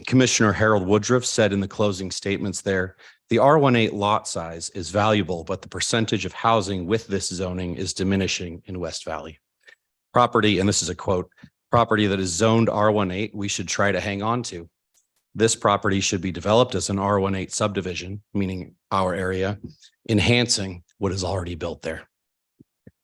Commissioner Harold Woodruff said in the closing statements there, the R18 lot size is valuable, but the percentage of housing with this zoning is diminishing in West Valley. Property, and this is a quote, property that is zoned R18, we should try to hang on to. This property should be developed as an R18 subdivision, meaning our area, enhancing what is already built there.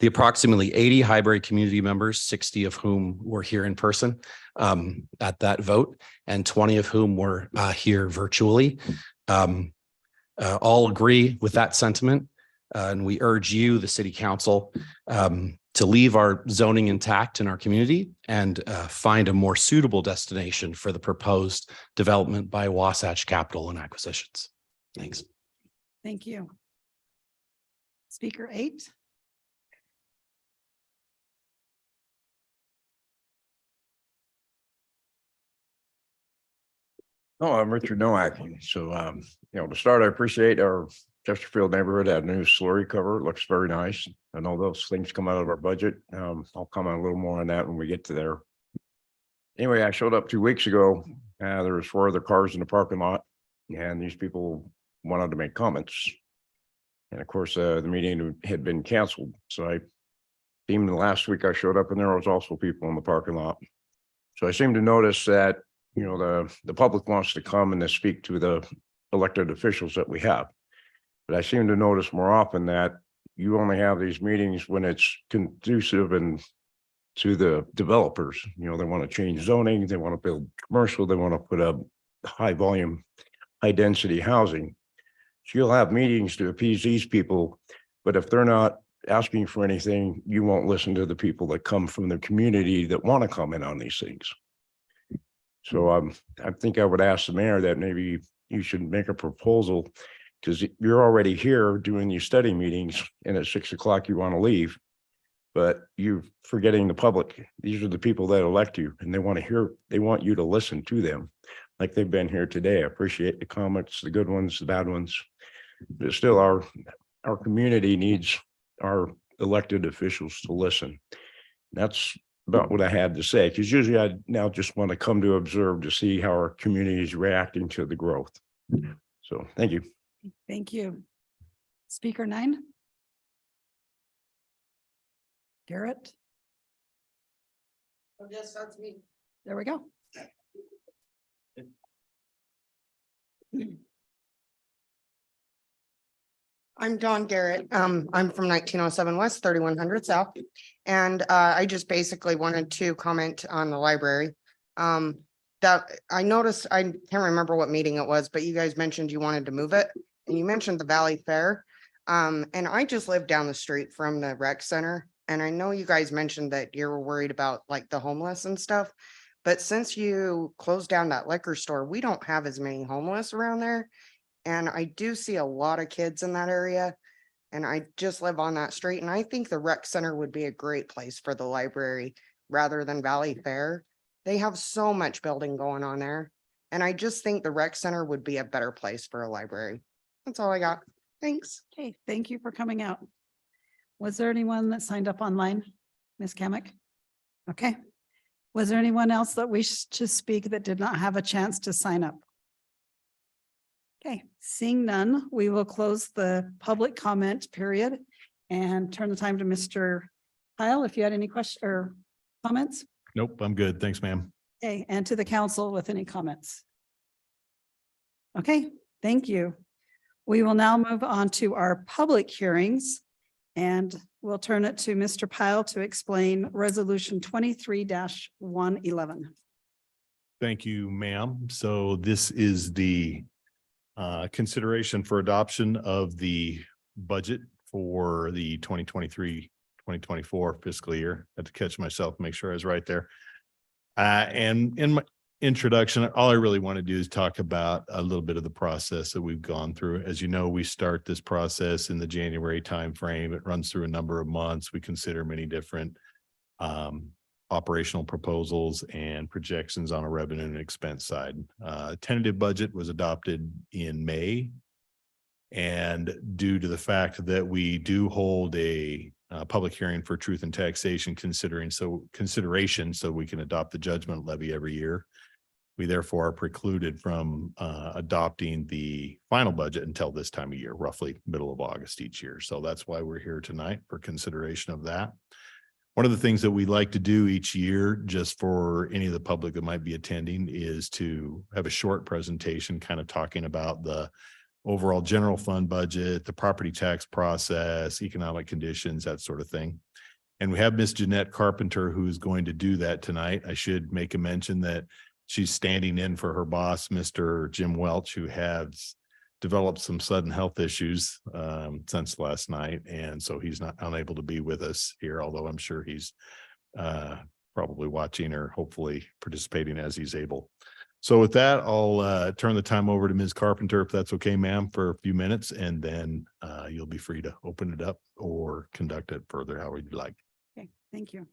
The approximately 80 Highbury community members, 60 of whom were here in person at that vote, and 20 of whom were here virtually, all agree with that sentiment. And we urge you, the city council, to leave our zoning intact in our community and find a more suitable destination for the proposed development by Wasatch Capital and Acquisitions. Thanks. Thank you. Speaker 8. Oh, I'm Richard Nowak. So, to start, I appreciate our Chesterfield neighborhood had a new slurry cover. It looks very nice. I know those things come out of our budget. I'll comment a little more on that when we get to there. Anyway, I showed up 2 weeks ago. There was 4 other cars in the parking lot, and these people wanted to make comments. And of course, the meeting had been canceled. So even the last week I showed up, and there was also people in the parking lot. So I seemed to notice that you know, the public wants to come and to speak to the elected officials that we have. But I seem to notice more often that you only have these meetings when it's conducive and to the developers. You know, they want to change zoning, they want to build commercial, they want to put up high volume, high density housing. So you'll have meetings to appease these people, but if they're not asking for anything, you won't listen to the people that come from the community that want to comment on these things. So I think I would ask the mayor that maybe you should make a proposal, because you're already here doing these study meetings and at 6 o'clock you want to leave. But you're forgetting the public. These are the people that elect you and they want to hear, they want you to listen to them like they've been here today. I appreciate the comments, the good ones, the bad ones. But still our community needs our elected officials to listen. That's about what I had to say, because usually I now just want to come to observe to see how our community is reacting to the growth. So thank you. Thank you. Speaker 9. Garrett. Yes, that's me. There we go. I'm Dawn Garrett. I'm from 1907 West, 3100 South. And I just basically wanted to comment on the library. That I noticed, I can't remember what meeting it was, but you guys mentioned you wanted to move it. And you mentioned the Valley Fair. And I just live down the street from the rec center. And I know you guys mentioned that you're worried about like the homeless and stuff. But since you closed down that liquor store, we don't have as many homeless around there. And I do see a lot of kids in that area. And I just live on that street. And I think the rec center would be a great place for the library rather than Valley Fair. They have so much building going on there. And I just think the rec center would be a better place for a library. That's all I got. Thanks. Okay, thank you for coming out. Was there anyone that signed up online? Ms. Kamic? Okay. Was there anyone else that wished to speak that did not have a chance to sign up? Okay, seeing none, we will close the public comment period and turn the time to Mr. Kyle, if you had any questions or comments. Nope, I'm good. Thanks, ma'am. Okay, and to the council with any comments. Okay, thank you. We will now move on to our public hearings and we'll turn it to Mr. Pyle to explain resolution 23-111. Thank you, ma'am. So this is the consideration for adoption of the budget for the 2023-2024 fiscal year. I had to catch myself, make sure I was right there. And in my introduction, all I really want to do is talk about a little bit of the process that we've gone through. As you know, we start this process in the January timeframe. It runs through a number of months. We consider many different operational proposals and projections on a revenue and expense side. Tentative budget was adopted in May. And due to the fact that we do hold a public hearing for truth and taxation consideration so we can adopt the judgment levy every year, we therefore are precluded from adopting the final budget until this time of year, roughly middle of August each year. So that's why we're here tonight for consideration of that. One of the things that we like to do each year, just for any of the public that might be attending, is to have a short presentation kind of talking about the overall general fund budget, the property tax process, economic conditions, that sort of thing. And we have Ms. Jeanette Carpenter, who's going to do that tonight. I should make a mention that she's standing in for her boss, Mr. Jim Welch, who has developed some sudden health issues since last night. And so he's not unable to be with us here, although I'm sure he's probably watching or hopefully participating as he's able. So with that, I'll turn the time over to Ms. Carpenter, if that's okay, ma'am, for a few minutes, and then you'll be free to open it up or conduct it further, however you'd like. Okay, thank you.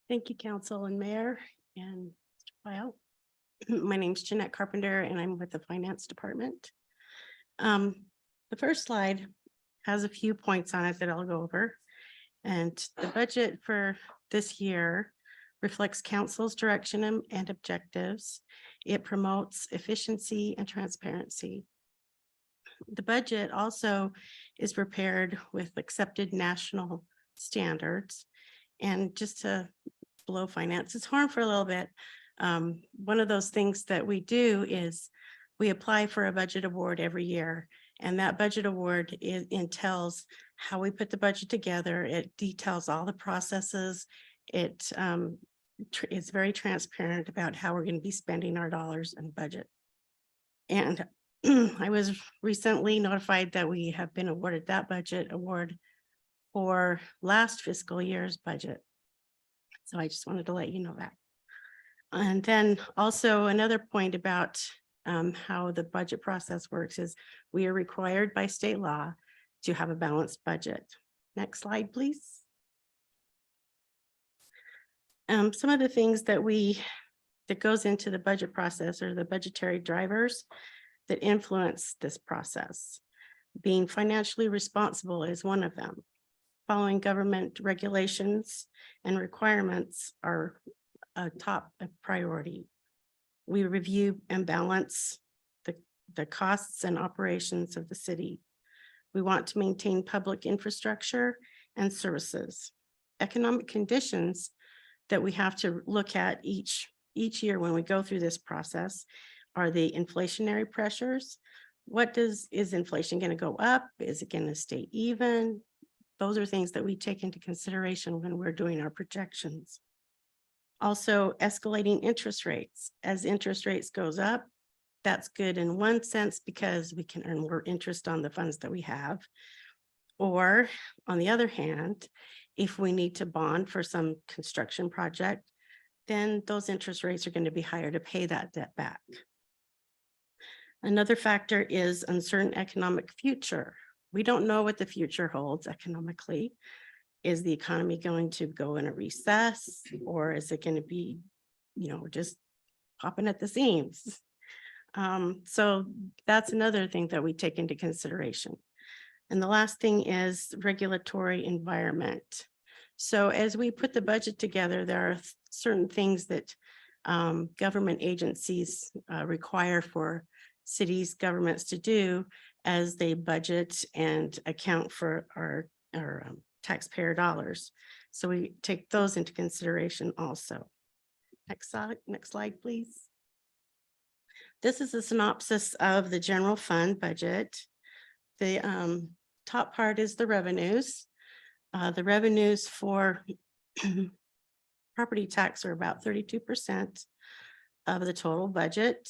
Thank you, Council and Mayor and Mr. Pyle. My name's Jeanette Carpenter and I'm with the Finance Department. The first slide has a few points on it that I'll go over. And the budget for this year reflects Council's direction and objectives. It promotes efficiency and transparency. The budget also is prepared with accepted national standards. And just to blow finances horn for a little bit, one of those things that we do is we apply for a budget award every year. And that budget award entails how we put the budget together. It details all the processes. It is very transparent about how we're going to be spending our dollars and budget. And I was recently notified that we have been awarded that budget award for last fiscal year's budget. So I just wanted to let you know that. And then also another point about how the budget process works is we are required by state law to have a balanced budget. Next slide, please. Some of the things that goes into the budget process are the budgetary drivers that influence this process. Being financially responsible is one of them. Following government regulations and requirements are a top priority. We review and balance the costs and operations of the city. We want to maintain public infrastructure and services. Economic conditions that we have to look at each year when we go through this process are the inflationary pressures. Is inflation going to go up? Is it going to stay even? Those are things that we take into consideration when we're doing our projections. Also, escalating interest rates. As interest rates goes up, that's good in one sense because we can earn more interest on the funds that we have. Or on the other hand, if we need to bond for some construction project, then those interest rates are going to be higher to pay that debt back. Another factor is uncertain economic future. We don't know what the future holds economically. Is the economy going to go in a recess, or is it going to be, just popping at the seams? So that's another thing that we take into consideration. And the last thing is regulatory environment. So as we put the budget together, there are certain things that government agencies require for cities, governments to do as they budget and account for our taxpayer dollars. So we take those into consideration also. Next slide, please. This is a synopsis of the general fund budget. The top part is the revenues. The revenues for property tax are about 32% of the total budget.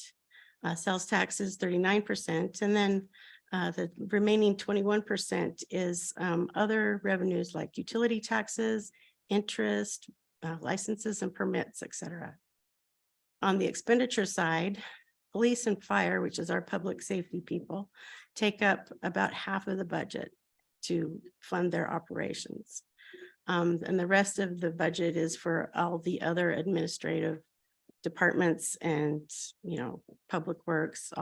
Sales tax is 39%. And then the remaining 21% is other revenues like utility taxes, interest, licenses and permits, etc. On the expenditure side, police and fire, which is our public safety people, take up about half of the budget to fund their operations. And the rest of the budget is for all the other administrative departments and, public works,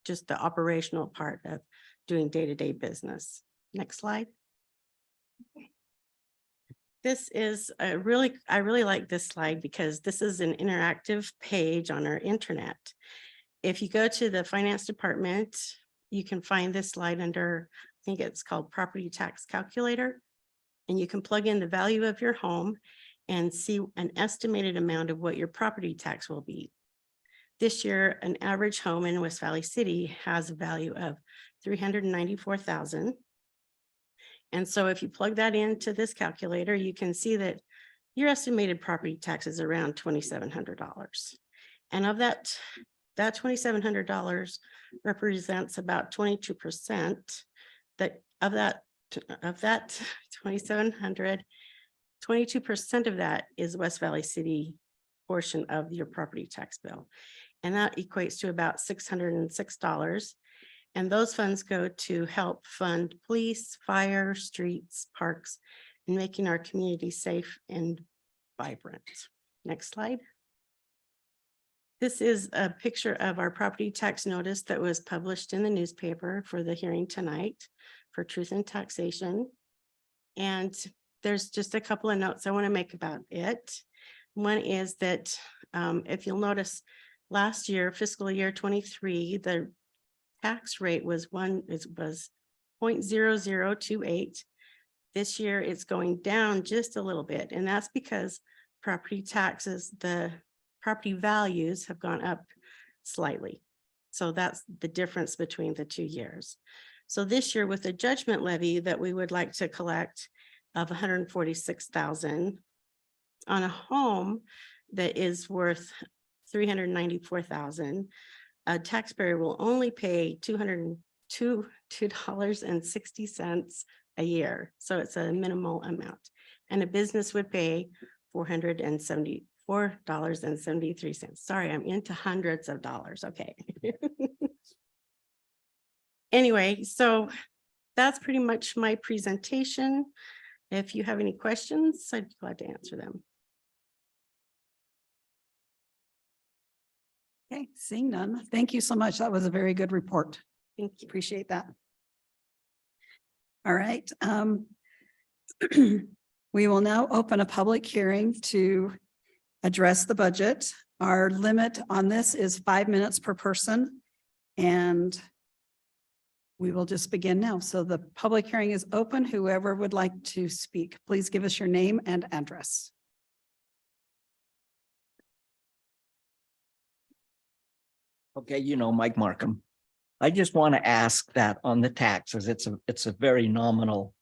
just the operational part of doing day-to-day business. Next slide. This is I really like this slide because this is an interactive page on our internet. If you go to the finance department, you can find this slide under, I think it's called property tax calculator. And you can plug in the value of your home and see an estimated amount of what your property tax will be. This year, an average home in West Valley City has a value of $394,000. And so if you plug that into this calculator, you can see that your estimated property tax is around $2,700. And of that $2,700 represents about 22% of that 2,700, 22% of that is West Valley City portion of your property tax bill. And that equates to about $606. And those funds go to help fund police, fire, streets, parks, and making our community safe and vibrant. Next slide. This is a picture of our property tax notice that was published in the newspaper for the hearing tonight for Truth in Taxation. And there's just a couple of notes I want to make about it. One is that if you'll notice, last year, fiscal year 23, the tax rate was 0.0028. This year it's going down just a little bit, and that's because property taxes, the property values have gone up slightly. So that's the difference between the 2 years. So this year with the judgment levy that we would like to collect of 146,000 on a home that is worth 394,000, a taxpayer will only pay $202.60 a year. So it's a minimal amount. And a business would pay $474.73. Sorry, I'm into hundreds of dollars. Okay. Anyway, so that's pretty much my presentation. If you have any questions, I'd be glad to answer them. Okay, seeing none. Thank you so much. That was a very good report. Thank you. Appreciate that. All right. We will now open a public hearing to address the budget. Our limit on this is 5 minutes per person. And we will just begin now. So the public hearing is open. Whoever would like to speak, please give us your name and address. Okay, Mike Markham. I just want to ask that on the taxes, it's a very nominal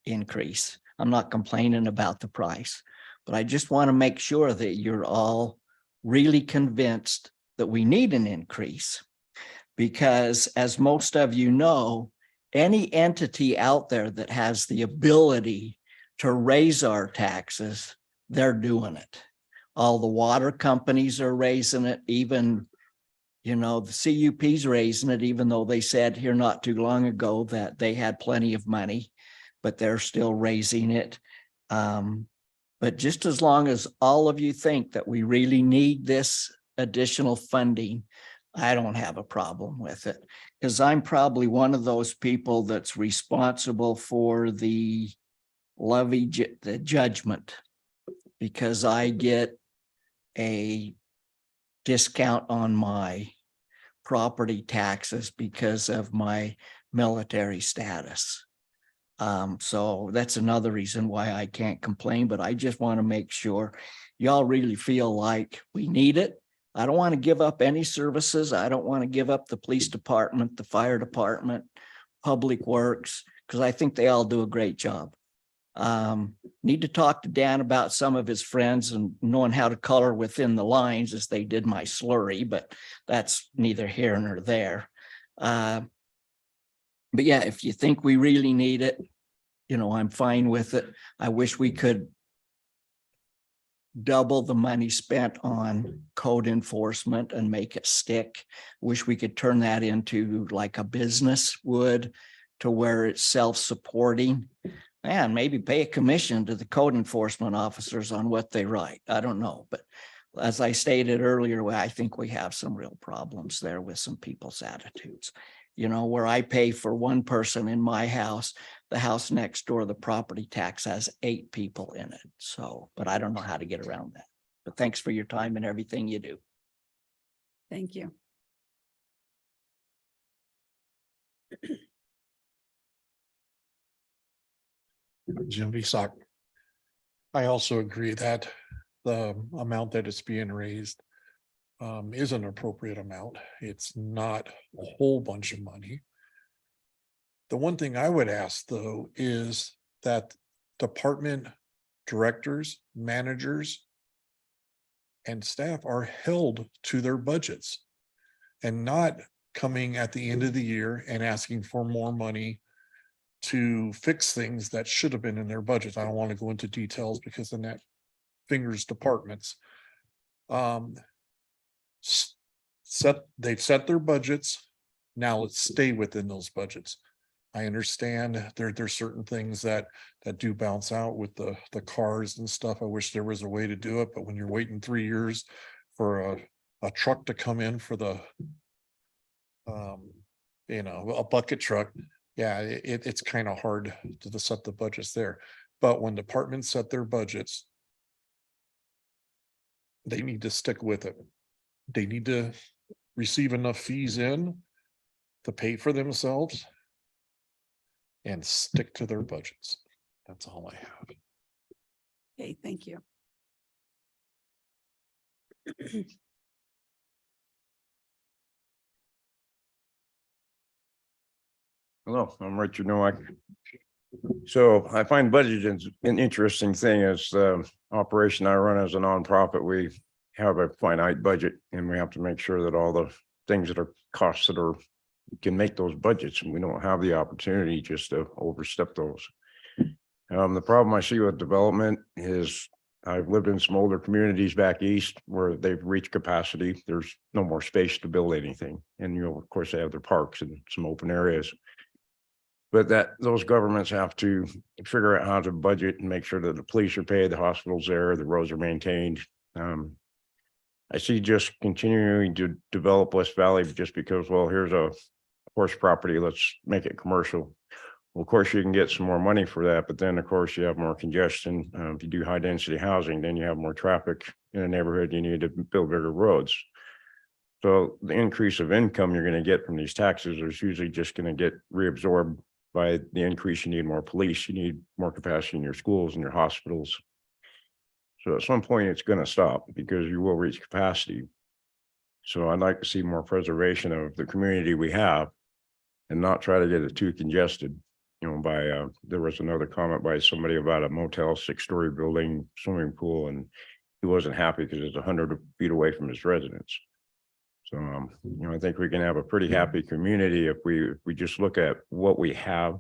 increase. I'm not complaining about the price, but I just want to make sure that you're all really convinced that we need an increase. Because as most of you know, any entity out there that has the ability to raise our taxes, they're doing it. All the water companies are raising it, even the CUP's raising it, even though they said here not too long ago that they had plenty of money, but they're still raising it. But just as long as all of you think that we really need this additional funding, I don't have a problem with it, because I'm probably one of those people that's responsible for the levy, the judgment, because I get a discount on my property taxes because of my military status. So that's another reason why I can't complain, but I just want to make sure y'all really feel like we need it. I don't want to give up any services. I don't want to give up the police department, the fire department, public works, because I think they all do a great job. Need to talk to Dan about some of his friends and knowing how to color within the lines as they did my slurry, but that's neither here nor there. But yeah, if you think we really need it, I'm fine with it. I wish we could double the money spent on code enforcement and make it stick. Wish we could turn that into like a business would, to where it's self-supporting, and maybe pay a commission to the code enforcement officers on what they write. I don't know, but as I stated earlier, I think we have some real problems there with some people's attitudes. Where I pay for one person in my house, the house next door, the property tax has 8 people in it. So, but I don't know how to get around that. But thanks for your time and everything you do. Thank you. Jim Visock. I also agree that the amount that is being raised is an appropriate amount. It's not a whole bunch of money. The one thing I would ask, though, is that department directors, managers, and staff are held to their budgets and not coming at the end of the year and asking for more money to fix things that should have been in their budgets. I don't want to go into details because then that fingers departments. They've set their budgets. Now let's stay within those budgets. I understand there's certain things that do bounce out with the cars and stuff. I wish there was a way to do it, but when you're waiting 3 years for a truck to come in for the a bucket truck, yeah, it's kind of hard to set the budgets there. But when departments set their budgets, they need to stick with it. They need to receive enough fees in to pay for themselves and stick to their budgets. That's all I have. Okay, thank you. Hello, I'm Richard Nowak. So I find budgeting an interesting thing. As the operation I run as a nonprofit, we have a finite budget and we have to make sure that all the things that are costs that are can make those budgets, and we don't have the opportunity just to overstep those. The problem I see with development is I've lived in some older communities back east where they've reached capacity. There's no more space to build anything. And, you know, of course, they have their parks and some open areas. But that those governments have to figure out how to budget and make sure that the police are paid, the hospitals there, the roads are maintained. I see just continuing to develop West Valley just because, well, here's a horse property, let's make it commercial. Well, of course, you can get some more money for that, but then of course you have more congestion. If you do high density housing, then you have more traffic in a neighborhood, you need to build bigger roads. So the increase of income you're going to get from these taxes is usually just going to get reabsorbed by the increase. You need more police, you need more capacity in your schools and your hospitals. So at some point it's going to stop because you will reach capacity. So I'd like to see more preservation of the community we have and not try to get it too congested. You know, by there was another comment by somebody about a motel, 6-story building, swimming pool, and he wasn't happy because it's 100 feet away from his residence. So, you know, I think we can have a pretty happy community if we just look at what we have,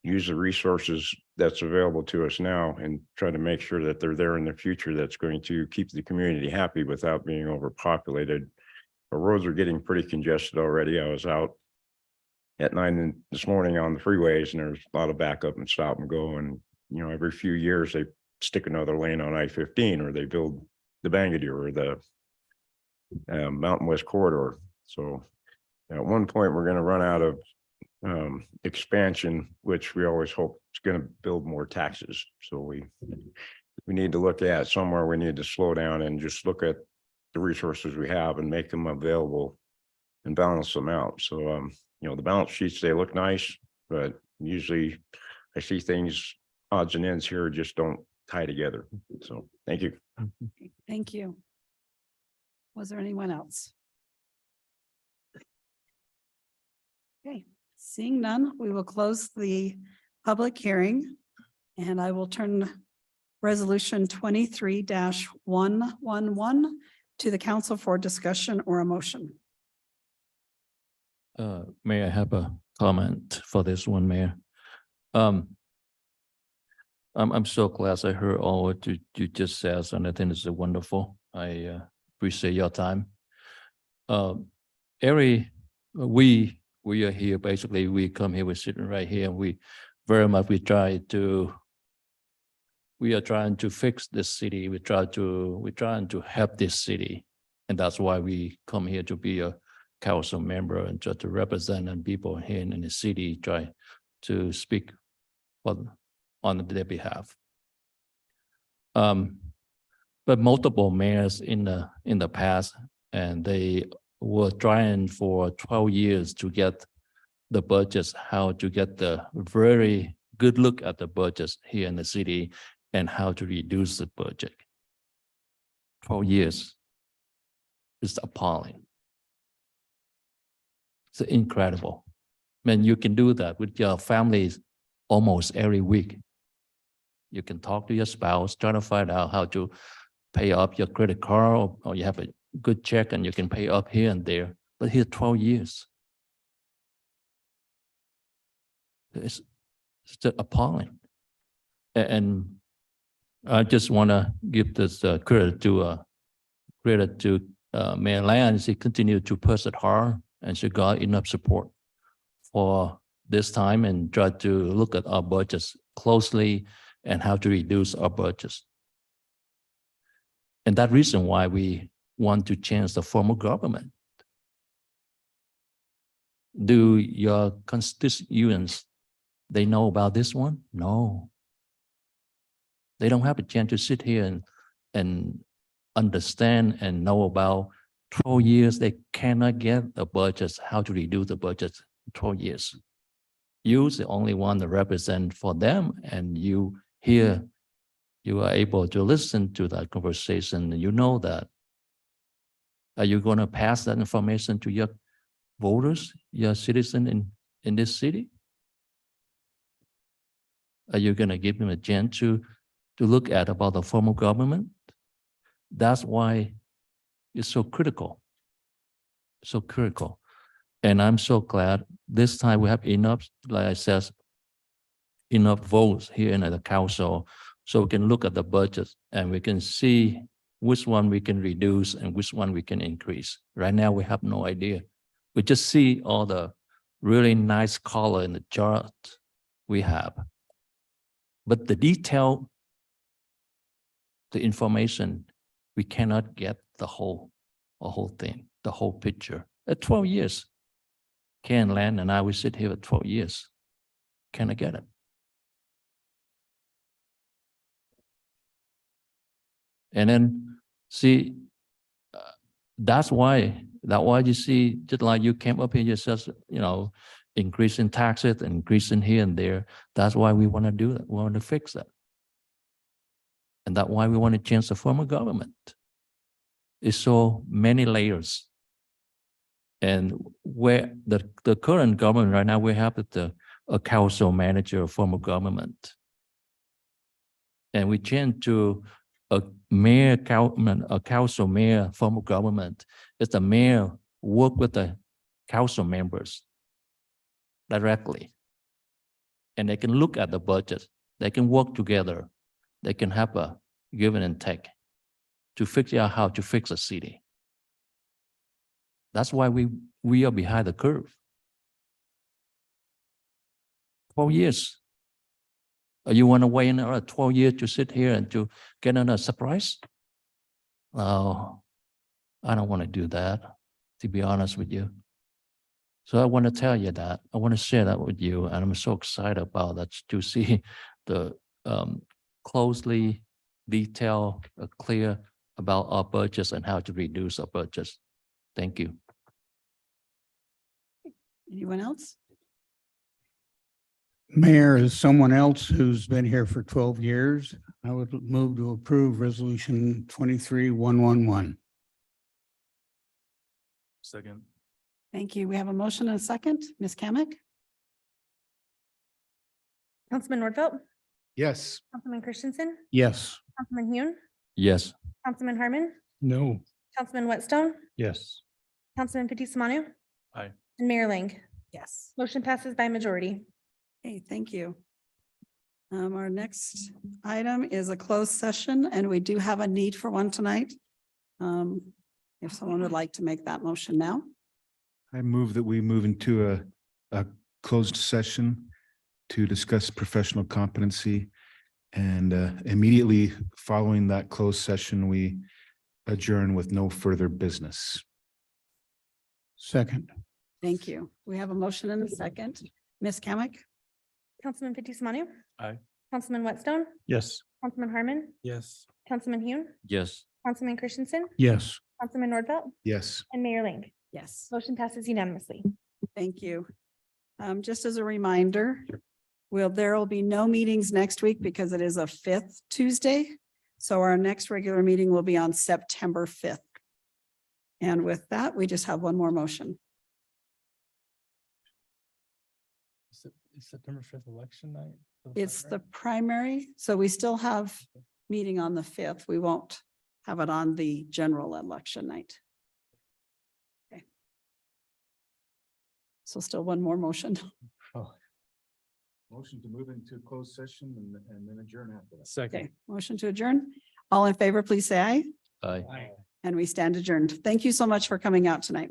use the resources that's available to us now, and try to make sure that they're there in the future. That's going to keep the community happy without being overpopulated. The roads are getting pretty congested already. I was out at 9 this morning on the freeways, and there's a lot of backup and stop and go. And, you know, every few years they stick another lane on I-15, or they build the Bangadeer or the Mountain West Corridor. So at one point we're going to run out of expansion, which we always hope is going to build more taxes. So we need to look at somewhere we need to slow down and just look at the resources we have and make them available and balance them out. So you know, the balance sheets, they look nice, but usually I see things, odds and ends here just don't tie together. So thank you. Thank you. Was there anyone else? Okay, seeing none, we will close the public hearing and I will turn resolution 23-111 to the council for discussion or a motion. May I have a comment for this one, Mayor? I'm so glad I heard all what you just said, and I think it's wonderful. I appreciate your time. We are here, basically, we come here, we're sitting right here, and we are trying to fix this city. We're trying to help this city. And that's why we come here to be a council member and try to represent and people here in the city, try to speak on their behalf. But multiple mayors in the past, and they were trying for 12 years to get the budgets, how to get the very good look at the budgets here in the city and how to reduce the budget. 12 years is appalling. It's incredible. I mean, you can do that with your families almost every week. You can talk to your spouse, try to find out how to pay up your credit card, or you have a good check and you can pay up here and there. But here, 12 years. It's just appalling. And I just want to give this credit to Mayor Land. She continued to push it hard, and she got enough support for this time and try to look at our budgets closely and how to reduce our budgets. And that reason why we want to change the form of government. Do your constituents, they know about this one? No. They don't have a chance to sit here and understand and know about 12 years. They cannot get the budgets, how to reduce the budget in 12 years. You's the only one to represent for them, and you here, you are able to listen to that conversation, and you know that. Are you going to pass that information to your voters, your citizen in this city? Are you going to give them a chance to look at about the form of government? That's why it's so critical. So critical. And I'm so glad this time we have enough, like I said, enough votes here in the council, so we can look at the budget and we can see which one we can reduce and which one we can increase. Right now, we have no idea. We just see all the really nice color in the chart we have. But the detail, the information, we cannot get the whole thing, the whole picture. At 12 years, Ken Land and I, we sit here at 12 years. Can I get it? And then see, that's why you see, just like you came up here, you says, you know, increasing taxes, increasing here and there. That's why we want to do that. We want to fix that. And that's why we want to change the form of government. It's so many layers. And where the current government right now, we have a council manager form of government. And we change to a council mayor form of government. It's the mayor work with the council members directly. And they can look at the budget. They can work together. They can have a give and take to figure out how to fix a city. That's why we are behind the curve. 12 years. You want to wait another 12 years to sit here and to get another surprise? Oh, I don't want to do that, to be honest with you. So I want to tell you that. I want to share that with you. And I'm so excited about that to see the closely detailed, clear about our budgets and how to reduce our budgets. Thank you. Anyone else? Mayor, as someone else who's been here for 12 years, I would move to approve resolution 23-111. Second. Thank you. We have a motion and a second. Ms. Kamic? Councilman Nordfelt, Yes. Councilman Christensen, Yes. Councilman Hune, Yes. Councilman Harmon, No. Councilman Whitstone, Yes. Councilman Fitzie Umanu. Aye. And Mayor Ling. Yes. Motion passes by majority. Okay, thank you. Our next item is a closed session, and we do have a need for one tonight. If someone would like to make that motion now. I move that we move into a closed session to discuss professional competency. And immediately following that closed session, we adjourn with no further business. Second. Thank you. We have a motion and a second. Ms. Kamic? Councilman Fitzie Umanu. Aye. Councilman Whitstone, Yes. Councilman Harmon, Yes. Councilman Hune, Yes. Councilman Christensen, Yes. Councilman Nordfelt, Yes. and Mayor Ling. Yes. Motion passes unanimously. Thank you. Just as a reminder, there will be no meetings next week because it is a 5th Tuesday. So our next regular meeting will be on September 5th. And with that, we just have one more motion. Is September 5th election night? It's the primary, so we still have meeting on the 5th. We won't have it on the general election night. Okay. So still one more motion. Motion to move into closed session and then adjourn after that. Okay, motion to adjourn. All in favor, please say aye. Aye. And we stand adjourned. Thank you so much for coming out tonight.